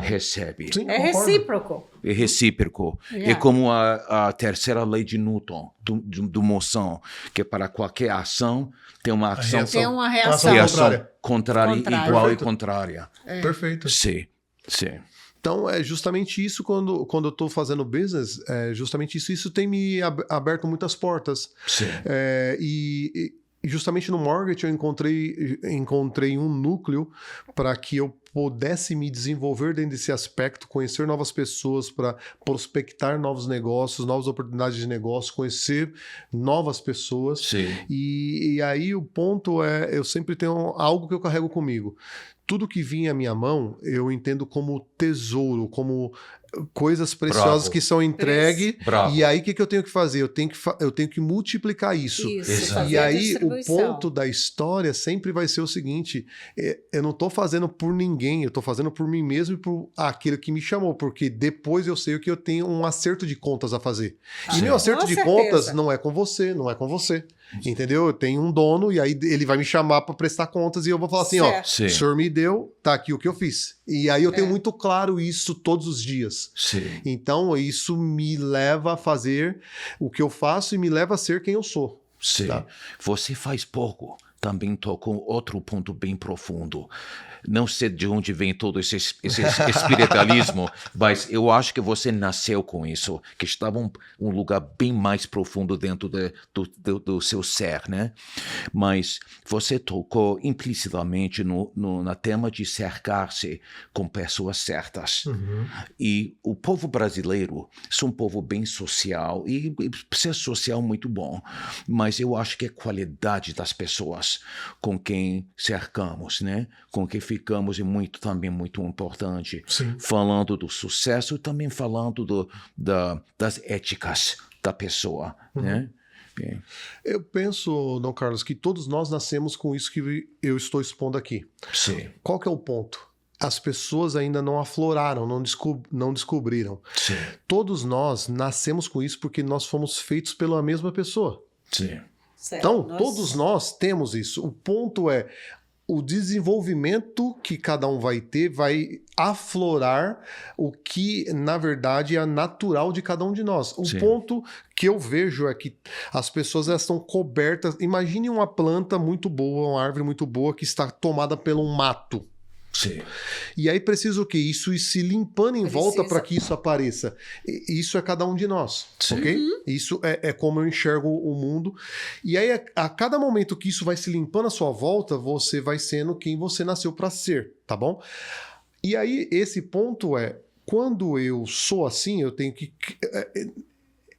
recebe. Sim, É concordo. recíproco. É recíproco. É como a terceira lei de Newton, do moção, que para qualquer ação tem uma ação, Tem uma reação. Reação contrária, Contrária. igual Perfeito. e contrária. Perfeito. Sim. Então, é justamente isso quando eu estou fazendo business, é justamente isso. Isso tem me aberto muitas portas. Sim. E justamente no mortgage eu encontrei um núcleo para que eu pudesse me desenvolver dentro desse aspecto, conhecer novas pessoas para prospectar novos negócios, novas oportunidades de negócio, conhecer novas pessoas. Sim. E aí o ponto eu sempre tenho algo que eu carrego comigo. Tudo que vinha à minha mão, eu entendo como tesouro, como coisas preciosas Bravo. que são entregues. Bravo. E aí, o que eu tenho que fazer? Eu tenho que multiplicar isso. Isso, fazer E a aí, o distribuição. ponto da história sempre vai ser o seguinte: eu não estou fazendo por ninguém, eu estou fazendo por mim mesmo e por aquele que me chamou, porque depois eu sei que eu tenho um acerto de contas a fazer. E meu acerto Com de certeza. contas não é com você, não é com você. Entendeu? Eu tenho um dono e aí ele vai me chamar para prestar contas e eu vou falar assim, ó, Certo. Sim. o senhor me deu, tá aqui o que eu fiz. E aí eu tenho muito claro isso todos os dias. Sim. Então isso me leva a fazer o que eu faço e me leva a ser quem eu sou. Sim. Tá. Você faz pouco. Também tocou outro ponto bem profundo. Não sei de onde vem todo esse espiritualismo, mas eu acho que você nasceu com isso, que estava um lugar bem mais profundo dentro do seu ser, né? Mas você tocou implicitamente na tema de cercar-se com pessoas certas. E o povo brasileiro é um povo bem social, e ser social muito bom, mas eu acho que a qualidade das pessoas com quem cercamos, né? Com quem ficamos é também muito importante. Sim. Falando do sucesso e também falando das éticas da pessoa, né? Eu penso, Dom Carlos, que todos nós nascemos com isso que eu estou expondo aqui. Sim. Qual que é o ponto? As pessoas ainda não afloraram, não descobriram. Sim. Todos nós nascemos com isso porque nós fomos feitos pela mesma pessoa. Sim. Certo. Então, todos nós temos isso. O ponto é o desenvolvimento que cada um vai ter vai aflorar o que, na verdade, é natural de cada um de nós. O Sim. ponto que eu vejo é que as pessoas elas estão cobertas. Imagine uma planta muito boa, uma árvore muito boa que está tomada pelo um mato. Sim. E aí precisa o quê? Isso ir se limpando em Precisa. volta para que isso apareça. Isso é cada um de nós, Sim. ok? Isso é como eu enxergo o mundo. E aí, a cada momento que isso vai se limpando à sua volta, você vai sendo quem você nasceu para ser, tá bom? E aí, esse ponto quando eu sou assim, eu tenho que...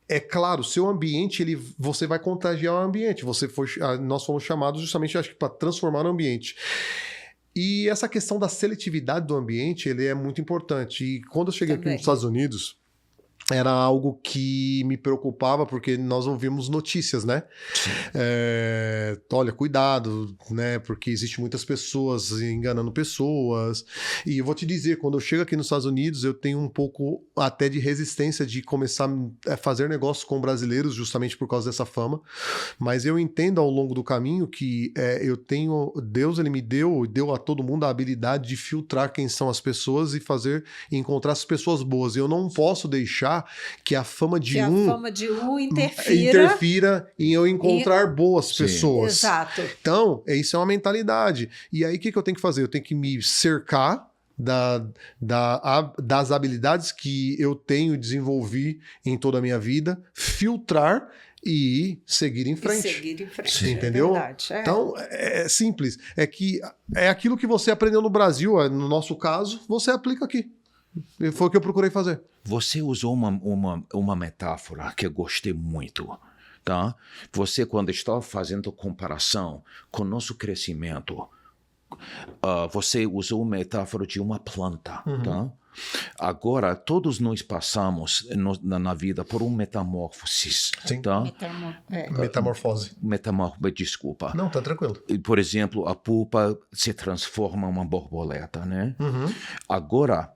É claro, seu ambiente, você vai contagiar o ambiente. Nós fomos chamados justamente, acho que, para transformar o ambiente. E essa questão da seletividade do ambiente, ele é muito importante. E quando eu cheguei aqui nos Estados Unidos, era algo que me preocupava, porque nós ouvimos notícias, né? Olha, cuidado, né? Porque existe muitas pessoas enganando pessoas. E eu vou te dizer, quando eu chego aqui nos Estados Unidos, eu tenho um pouco até de resistência de começar a fazer negócios com brasileiros, justamente por causa dessa fama. Mas eu entendo ao longo do caminho que Deus, ele me deu a todo mundo a habilidade de filtrar quem são as pessoas e encontrar as pessoas boas. Eu não posso deixar que a fama de um interfira em eu encontrar boas pessoas. Exato. Então, isso é uma mentalidade. E aí, o que eu tenho que fazer? Eu tenho que me cercar das habilidades que eu tenho e desenvolvi em toda a minha vida, filtrar e seguir em frente. Sim. Entendeu? É verdade, Então, é simples. É aquilo que você aprendeu no Brasil, no nosso caso, você aplica aqui. Foi o que eu procurei fazer. Você usou uma metáfora que eu gostei muito, tá? Você, quando estava fazendo comparação com o nosso crescimento você usou a metáfora de uma planta, tá? Agora, todos nós passamos na vida por um metamorfose. Sim. Tá? Metamorfose. Desculpa. Não, tá tranquilo. Por exemplo, a pupa se transforma em uma borboleta, né? Agora,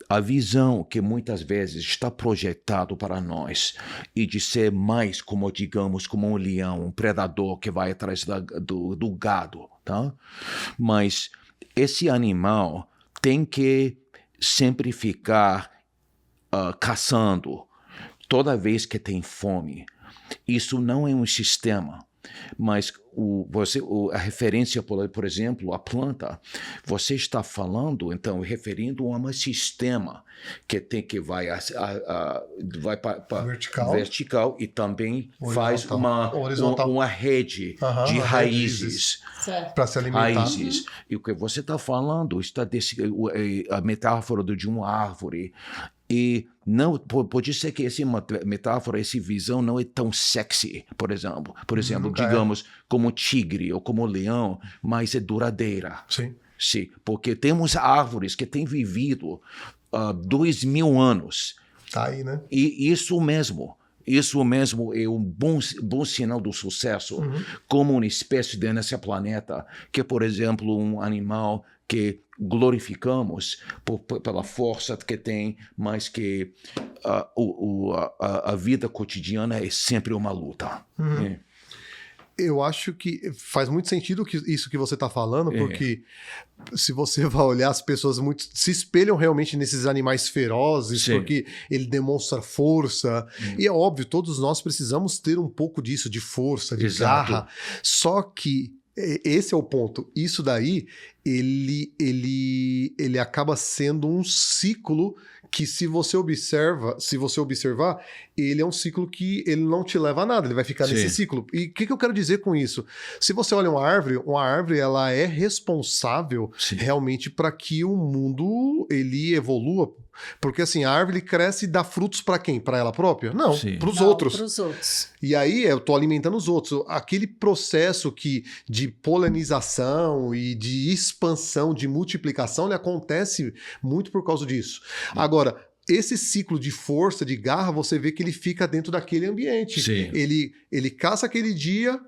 a visão que muitas vezes está projetado para nós e de ser mais como, digamos, como um leão, um predador que vai atrás do gado, tá? Mas esse animal tem que sempre ficar caçando toda vez que tem fome. Isso não é um sistema, mas a referência, por exemplo, a planta, você está falando, então, referindo a um sistema que vai para vertical e também faz uma rede de raízes para se alimentar. Raízes. E o que você está falando está a metáfora de uma árvore. E não pode ser que essa metáfora, essa visão não é tão sexy, por exemplo, digamos, como tigre ou como leão, mas é duradeira. Sim, porque temos árvores que têm vivido 2000 anos. Tá aí, né? E isso mesmo é um bom sinal do sucesso como uma espécie nesse planeta, que, por exemplo, um animal que glorificamos pela força que tem, mas que a vida cotidiana é sempre uma luta. Eu acho que faz muito sentido isso que você está falando, porque se você vai olhar, as pessoas muito se espelham realmente nesses animais ferozes, porque ele demonstra força. E é óbvio, todos nós precisamos ter um pouco disso, de força, de garra. Só que esse é o ponto. Isso daí, ele acaba sendo um ciclo que, se você observar, ele é um ciclo que ele não te leva a nada, ele vai ficar nesse ciclo. E o que eu quero dizer com isso? Se você olha uma árvore ela é responsável realmente para que o mundo ele evolua. Porque assim, a árvore cresce e dá frutos para quem? Para ela própria? Não, para os outros. Para os outros. E aí eu estou alimentando os outros. Aquele processo de polinização e de expansão, de multiplicação, ele acontece muito por causa disso. Agora, esse ciclo de força, de garra, você vê que ele fica dentro daquele ambiente. Ele caça aquele dia,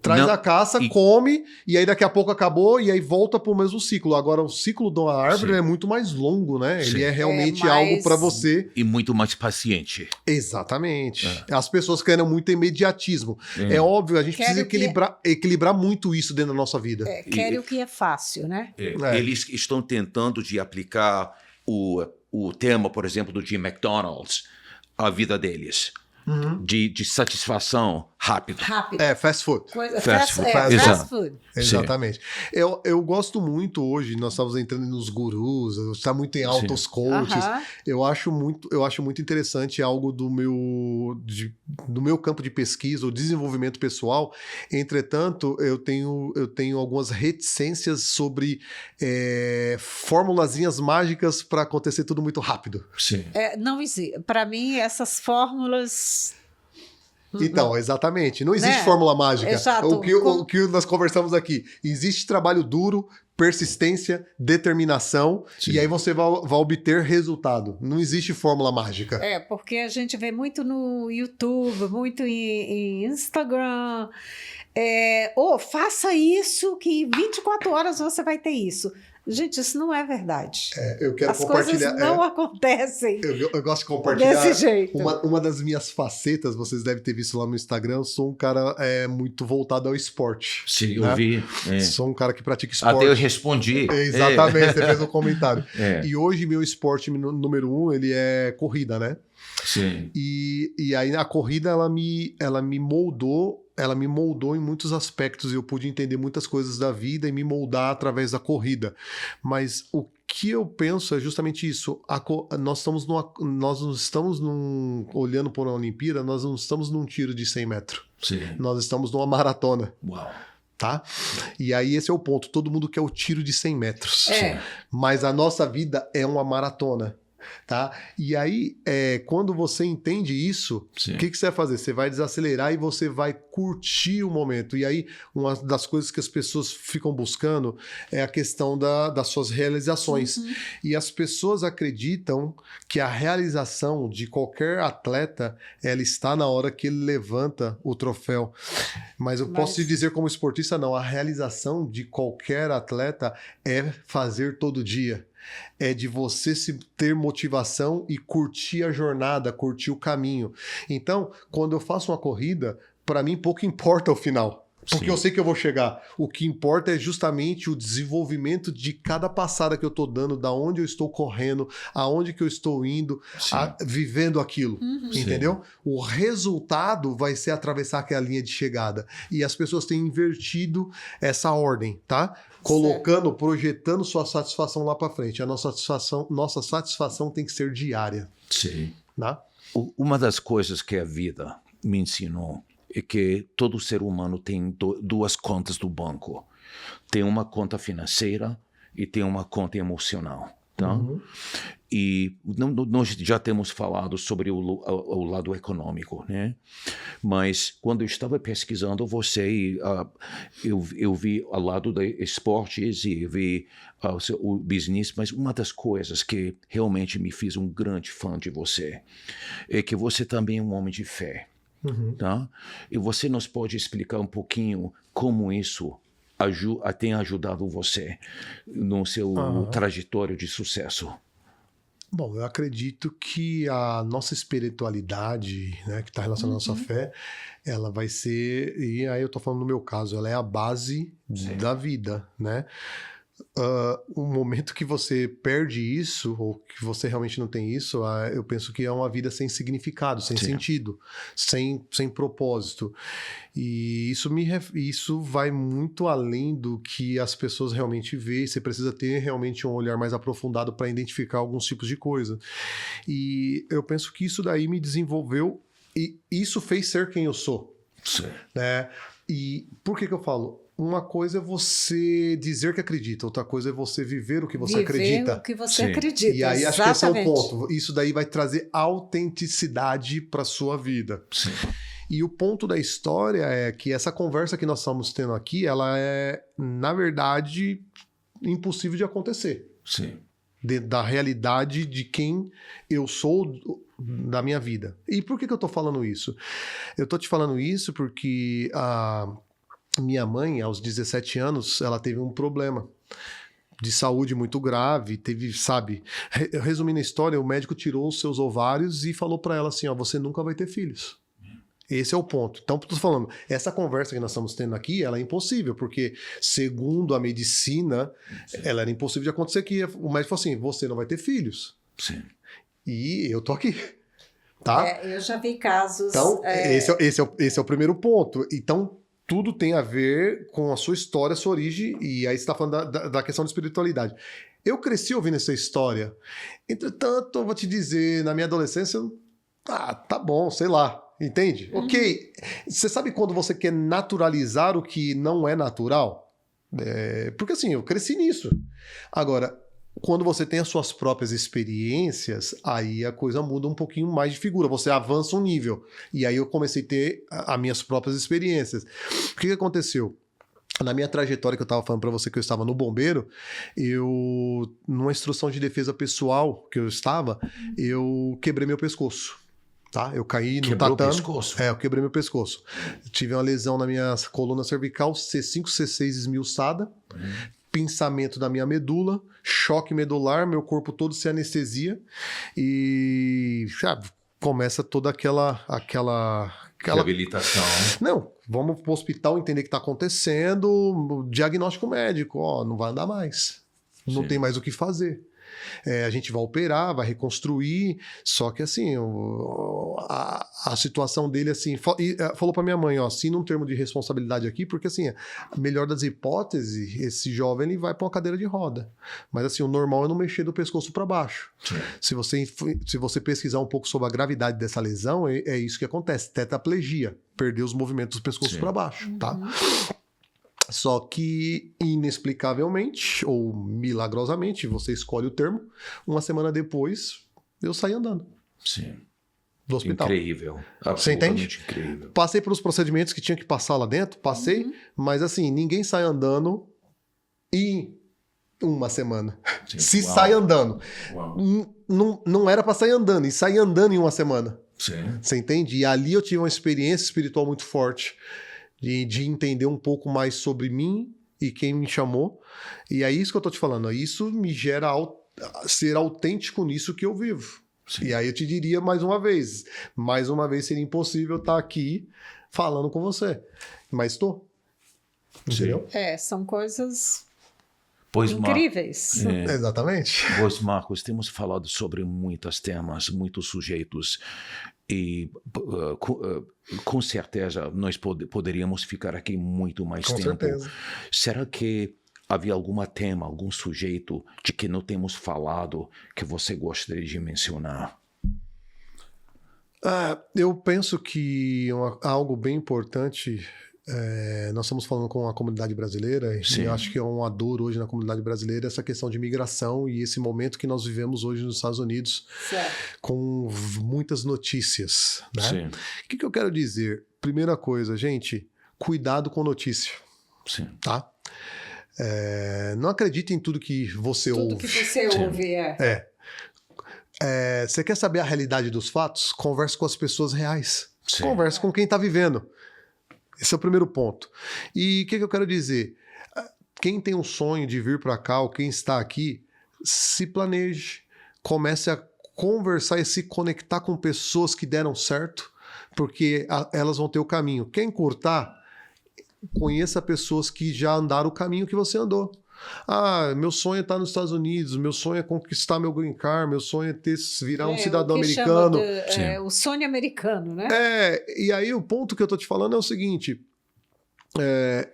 traz a caça, come, e aí daqui a pouco acabou, e aí volta para o mesmo ciclo. Agora, o ciclo da árvore é muito mais longo, né? Ele é realmente algo para você... E muito mais paciente. Exatamente. As pessoas querem muito imediatismo. É óbvio, a gente precisa equilibrar muito isso dentro da nossa vida. Querem o que é fácil, né? Eles estão tentando de aplicar o tema, por exemplo, do Jim McDonald's à vida deles. De satisfação rápida. Fast food. Fast food. Exatamente. Eu gosto muito hoje, nós estamos entrando nos gurus, está muito em alta os coaches. Eu acho muito interessante algo do meu campo de pesquisa, o desenvolvimento pessoal. Entretanto, eu tenho algumas reticências sobre formulazinhas mágicas para acontecer tudo muito rápido. Não existe. Para mim, essas fórmulas... Então, exatamente. Não existe fórmula mágica. O que nós conversamos aqui. Existe trabalho duro, persistência, determinação, e aí você vai obter resultado. Não existe fórmula mágica. Porque a gente vê muito no YouTube, muito em Instagram. Faça isso que em 24 horas você vai ter isso. Gente, isso não é verdade. Eu quero compartilhar. As coisas não acontecem. Eu gosto de compartilhar. Desse jeito. Uma das minhas facetas, vocês devem ter visto lá no Instagram, eu sou um cara muito voltado ao esporte. Sim, eu vi. Sou um cara que pratica esporte. Até eu respondi. Exatamente, você fez um comentário. E hoje meu esporte número 1, ele é corrida, né? Sim. E aí a corrida, ela me moldou em muitos aspectos, e eu pude entender muitas coisas da vida e me moldar através da corrida. Mas o que eu penso é justamente isso. Nós não estamos olhando para uma Olimpíada, nós não estamos num tiro de 100 metros. Nós estamos numa maratona. Uau! Tá? E aí esse é o ponto. Todo mundo quer o tiro de 100 metros. Mas a nossa vida é uma maratona. Tá? E aí, quando você entende isso, o que você vai fazer? Você vai desacelerar e você vai curtir o momento. E aí, uma das coisas que as pessoas ficam buscando é a questão das suas realizações. E as pessoas acreditam que a realização de qualquer atleta, ela está na hora que ele levanta o troféu. Mas eu posso te dizer como esportista, não. A realização de qualquer atleta é fazer todo dia. É de você ter motivação e curtir a jornada, curtir o caminho. Então, quando eu faço uma corrida, para mim pouco importa o final. Porque eu sei que eu vou chegar. O que importa é justamente o desenvolvimento de cada passada que eu estou dando, da onde eu estou correndo, aonde que eu estou indo, vivendo aquilo. Entendeu? O resultado vai ser atravessar aquela linha de chegada. E as pessoas têm invertido essa ordem, tá? Colocando, projetando sua satisfação lá para frente. A nossa satisfação tem que ser diária. Sim. Tá? Uma das coisas que a vida me ensinou é que todo ser humano tem duas contas do banco. Tem uma conta financeira e tem uma conta emocional. Tá? E nós já temos falado sobre o lado econômico, né? Mas quando eu estava pesquisando você, eu vi ao lado de esportes e vi o business, mas uma das coisas que realmente me fez um grande fã de você é que você também é um homem de fé. Tá? E você nos pode explicar um pouquinho como isso tem ajudado você no seu trajetório de sucesso? Bom, eu acredito que a nossa espiritualidade, né, que está relacionada à nossa fé, ela vai ser, e aí eu estou falando no meu caso, ela é a base da vida, né? O momento que você perde isso, ou que você realmente não tem isso, eu penso que é uma vida sem significado, sem sentido, sem propósito. E isso vai muito além do que as pessoas realmente veem. Você precisa ter realmente um olhar mais aprofundado para identificar alguns tipos de coisa. E eu penso que isso daí me desenvolveu, e isso fez ser quem eu sou. Né? E por que eu falo? Uma coisa é você dizer que acredita, outra coisa é você viver o que você acredita. Viver o que você acredita, e aí acho que esse é o ponto. Isso daí vai trazer autenticidade para sua vida. Sim. E o ponto da história é que essa conversa que nós estamos tendo aqui, ela é, na verdade, impossível de acontecer. Sim. Da realidade de quem eu sou, da minha vida. E por que eu estou falando isso? Eu estou te falando isso porque minha mãe, aos 17 anos, ela teve um problema de saúde muito grave, teve, sabe, resumindo a história, o médico tirou os seus ovários e falou para ela assim, ó, você nunca vai ter filhos. Esse é o ponto. Então, estou falando, essa conversa que nós estamos tendo aqui, ela é impossível, porque segundo a medicina, ela era impossível de acontecer, que o médico falou assim, você não vai ter filhos. Sim. E eu tô aqui. Tá? Eu já vi casos... Então, esse é o primeiro ponto. Então, tudo tem a ver com a sua história, a sua origem, e aí você está falando da questão da espiritualidade. Eu cresci ouvindo essa história. Entretanto, eu vou te dizer, na minha adolescência, tá bom, sei lá, entende? Ok, você sabe quando você quer naturalizar o que não é natural? Porque assim, eu cresci nisso. Agora, quando você tem as suas próprias experiências, aí a coisa muda um pouquinho mais de figura, você avança um nível. E aí eu comecei a ter as minhas próprias experiências. O que aconteceu? Na minha trajetória que eu estava falando para você que eu estava no bombeiro, numa instrução de defesa pessoal que eu estava, eu quebrei meu pescoço. Tá? Eu caí no tatame. Quebrou o pescoço? Eu quebrei meu pescoço. Tive uma lesão na minha coluna cervical, C5, C6 esmiuçada. Pensamento da minha medula, choque medular, meu corpo todo se anestesia e começa toda aquela reabilitação. Não, vamos pro hospital entender o que está acontecendo, diagnóstico médico, não vai andar mais, não tem mais o que fazer. A gente vai operar, vai reconstruir, só que assim, a situação dele assim, falou pra minha mãe, assina um termo de responsabilidade aqui, porque assim, a melhor das hipóteses, esse jovem ele vai pra uma cadeira de roda, mas assim, o normal é não mexer do pescoço para baixo. Se você pesquisar um pouco sobre a gravidade dessa lesão, é isso que acontece, tetraplegia, perder os movimentos do pescoço para baixo, tá? Só que, inexplicavelmente, ou milagrosamente, você escolhe o termo, uma semana depois, eu saí andando Sim. do hospital. Incrível. Você entende? Incrível. Passei pelos procedimentos que tinha que passar lá dentro, passei, mas assim, ninguém sai andando em uma semana. Sim. Se Uau. sai andando. Uau. Não era para sair andando, e sair andando em uma semana. Sim. Você entende? E ali eu tive uma experiência espiritual muito forte de entender um pouco mais sobre mim e quem me chamou. E é isso que eu tô te falando. Isso me gera ser autêntico nisso que eu vivo. Sim. E aí eu te diria mais uma vez seria impossível estar aqui falando com você. Mas estou. Entendeu? São coisas Pois, incríveis. Exatamente. Pois, Marcos, temos falado sobre muitos temas, muitos sujeitos, e com certeza nós poderíamos ficar aqui muito mais Com tempo. certeza. Será que havia algum tema, algum sujeito de que não temos falado que você gostaria de mencionar? Eu penso que algo bem importante, nós estamos falando com a comunidade brasileira, Sim. e eu acho que é uma dor hoje na comunidade brasileira essa questão de migração e esse momento que nós vivemos hoje nos Estados Unidos, Certo. com muitas notícias. Né? Sim, O que eu quero dizer? Primeira coisa, gente, cuidado com notícia, sim. tá? Não acredite em tudo que você Tudo ouve. que você Sim. ouve Você quer saber a realidade dos fatos? Converse com as pessoas reais. Sim. Converse com quem está vivendo. Esse é o primeiro ponto. E o que eu quero dizer? Quem tem um sonho de vir para cá, ou quem está aqui, se planeje. Comece a conversar e se conectar com pessoas que deram certo, porque elas vão ter o caminho. Quer encurtar? Conheça pessoas que já andaram o caminho que você andou. Meu sonho é estar nos Estados Unidos, meu sonho é conquistar meu green card, meu sonho é virar um cidadão o que americano. chama o sonho americano, né? E aí o ponto que eu tô te falando é o seguinte,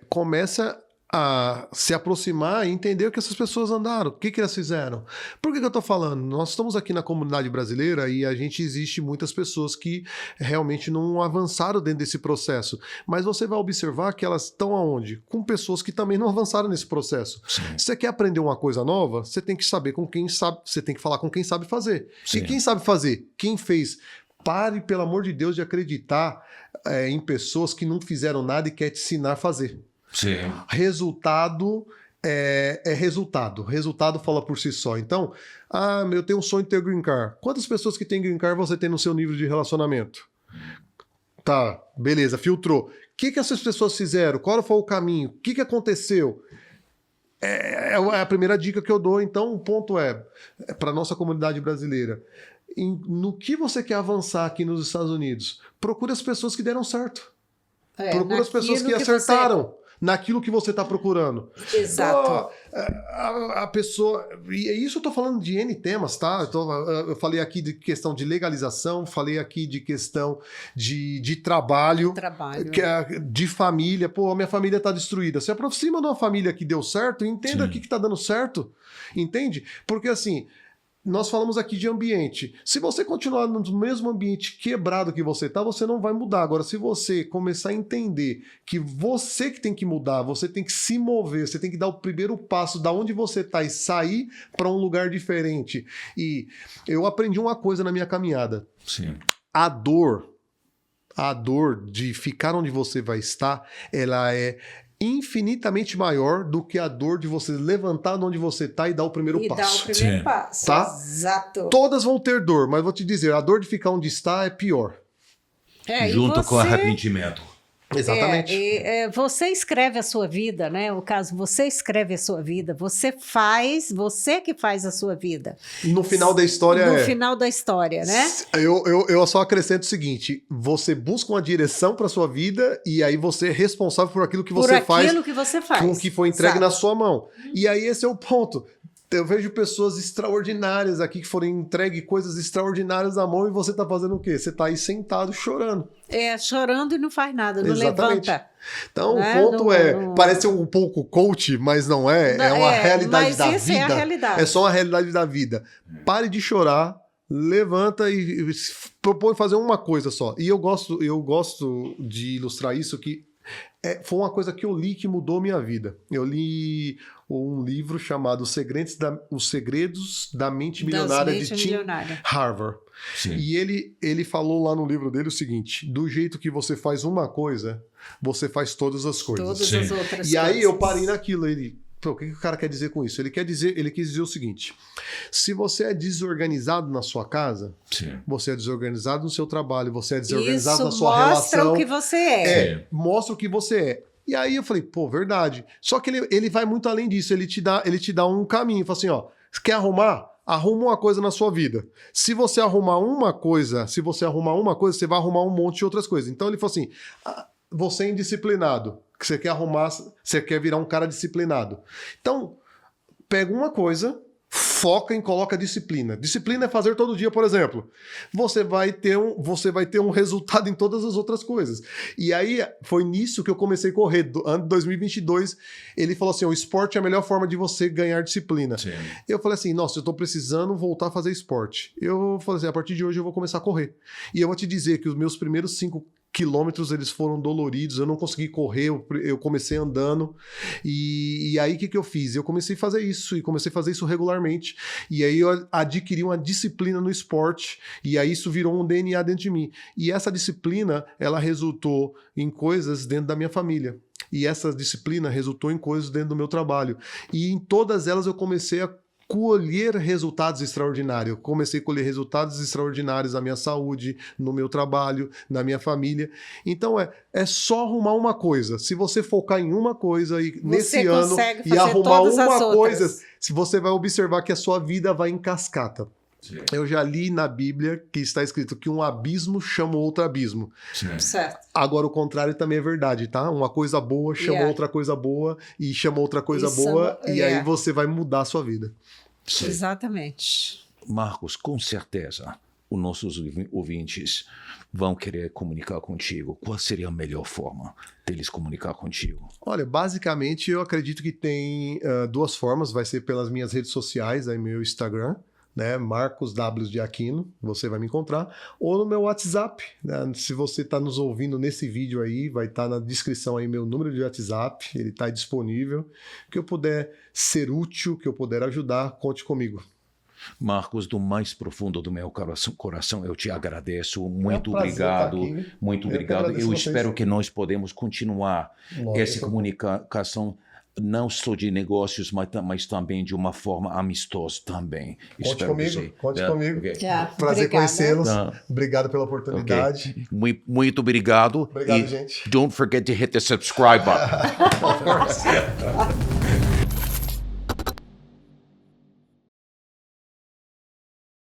começa a se aproximar e entender o que essas pessoas andaram, o que elas fizeram. Por que eu tô falando? Nós estamos aqui na comunidade brasileira e existe muitas pessoas que realmente não avançaram dentro desse processo, mas você vai observar que elas estão aonde? Com pessoas que também não avançaram nesse processo. Sim. Você quer aprender uma coisa nova? Você tem que saber com quem sabe, você tem que falar com quem sabe fazer. Sim. E quem sabe fazer? Quem fez? Pare, pelo amor de Deus, de acreditar em pessoas que não fizeram nada e quer te ensinar a fazer. Sim. Resultado é resultado. Resultado fala por si só. Então, eu tenho um sonho de ter green card. Quantas pessoas que têm green card você tem no seu nível de relacionamento? Tá, beleza, filtrou. O que essas pessoas fizeram? Qual foi o caminho? O que aconteceu? É a primeira dica que eu dou. Então, o ponto é para a nossa comunidade brasileira. No que você quer avançar aqui nos Estados Unidos? Procure as pessoas que deram certo. Procure as pessoas que acertaram naquilo que você está procurando. Exato. A pessoa... E isso eu estou falando de N temas, tá? Eu falei aqui de questão de legalização, falei aqui de questão de trabalho, de família. Pô, a minha família está destruída. Se aproxima de uma família que deu certo e entenda o que está dando certo. Entende? Porque assim... Nós falamos aqui de ambiente. Se você continuar no mesmo ambiente quebrado que você está, você não vai mudar. Agora, se você começar a entender que você que tem que mudar, você tem que se mover, você tem que dar o primeiro passo da onde você está e sair para um lugar diferente. E eu aprendi uma coisa na minha caminhada. Sim. A dor de ficar onde você vai estar, ela é infinitamente maior do que a dor de você levantar de onde você está e dar o primeiro passo. Dar o primeiro passo. Tá? Exato. Todas vão ter dor, mas vou te dizer, a dor de ficar onde está é pior. Junto com o arrependimento. Exatamente. Você escreve a sua vida, né? O caso, você escreve a sua vida, você que faz a sua vida. No final da história No final da história, né? Eu só acrescento o seguinte, você busca uma direção para sua vida e aí você é responsável por aquilo que você faz. Por aquilo que você faz. Com o que foi entregue Exato. na sua mão. E aí esse é o ponto. Eu vejo pessoas extraordinárias aqui que foram entregue coisas extraordinárias na mão e você tá fazendo o quê? Você tá aí sentado chorando. Chorando e não faz nada, não Exatamente. levanta. Então, o ponto parece um pouco coach, mas não é. É uma realidade da vida. É a realidade. É só uma realidade da vida. Pare de chorar, levanta e propõe fazer uma coisa só. E eu gosto de ilustrar isso que Foi uma coisa que eu li que mudou minha vida. Eu li um livro chamado Os Segredos da Mente Milionária de Tim Harvard. Sim. E ele falou lá no livro dele o seguinte: do jeito que você faz uma coisa, você faz todas as coisas. Todas Sim. as outras coisas. E aí eu parei naquilo. O que o cara quer dizer com isso? Ele quis dizer o seguinte: se você é desorganizado na sua casa, Sim. você é desorganizado no seu trabalho, você é desorganizado isso na sua relação. mostra o que você é. Mostra o que você é. E aí eu falei, pô, verdade. Só que ele vai muito além disso. Ele te dá um caminho. Fala assim, ó, quer arrumar? Arruma uma coisa na sua vida. Se você arrumar uma coisa, você vai arrumar um monte de outras coisas. Então ele falou assim, você é indisciplinado. Que você quer arrumar, você quer virar um cara disciplinado. Então, pega uma coisa, foca em coloca disciplina. Disciplina é fazer todo dia, por exemplo. Você vai ter um resultado em todas as outras coisas. E aí, foi nisso que eu comecei a correr. Ano de 2022, ele falou assim, o esporte é a melhor forma de você ganhar disciplina. Sim. Eu falei assim, nossa, eu tô precisando voltar a fazer esporte. Eu falei assim, a partir de hoje eu vou começar a correr. E eu vou te dizer que os meus primeiros 5 quilômetros eles foram doloridos, eu não consegui correr, eu comecei andando, e aí o que eu fiz? Eu comecei a fazer isso regularmente, e aí eu adquiri uma disciplina no esporte, e aí isso virou um DNA dentro de mim, e essa disciplina, ela resultou em coisas dentro da minha família, e essa disciplina resultou em coisas dentro do meu trabalho, e em todas elas eu comecei a colher resultados extraordinários. Eu comecei a colher resultados extraordinários na minha saúde, no meu trabalho, na minha família. Então é só arrumar uma coisa. Se você focar em uma coisa e nesse ano e arrumar uma coisa, você vai observar que a sua vida vai em cascata. Sim. Eu já li na Bíblia que está escrito que um abismo chama outro abismo. Sim. Certo. Agora o contrário também é verdade, tá? Uma coisa boa chama outra coisa boa e chama outra coisa boa e aí você vai mudar a sua vida. Sim. Exatamente. Marcos, com certeza, os nossos ouvintes vão querer comunicar contigo. Qual seria a melhor forma deles comunicar contigo? Olha, basicamente eu acredito que tem 2 formas. Vai ser pelas minhas redes sociais, aí meu Instagram, né, Marcos W de Aquino, você vai me encontrar, ou no meu WhatsApp, né, se você está nos ouvindo nesse vídeo aí, vai estar na descrição aí meu número de WhatsApp, ele está disponível, que eu puder ser útil, que eu puder ajudar, conte comigo. Marcos, do mais profundo do meu coração, eu te agradeço, muito obrigado, muito obrigado. Eu espero que nós podemos continuar essa comunicação, não só de negócios, mas também de uma forma amistosa também. Conte comigo. Okay. Prazer conhecê-los. Obrigado pela oportunidade. Okay. Muito obrigado. Obrigado, gente. Don't forget to hit the subscribe button. Of course.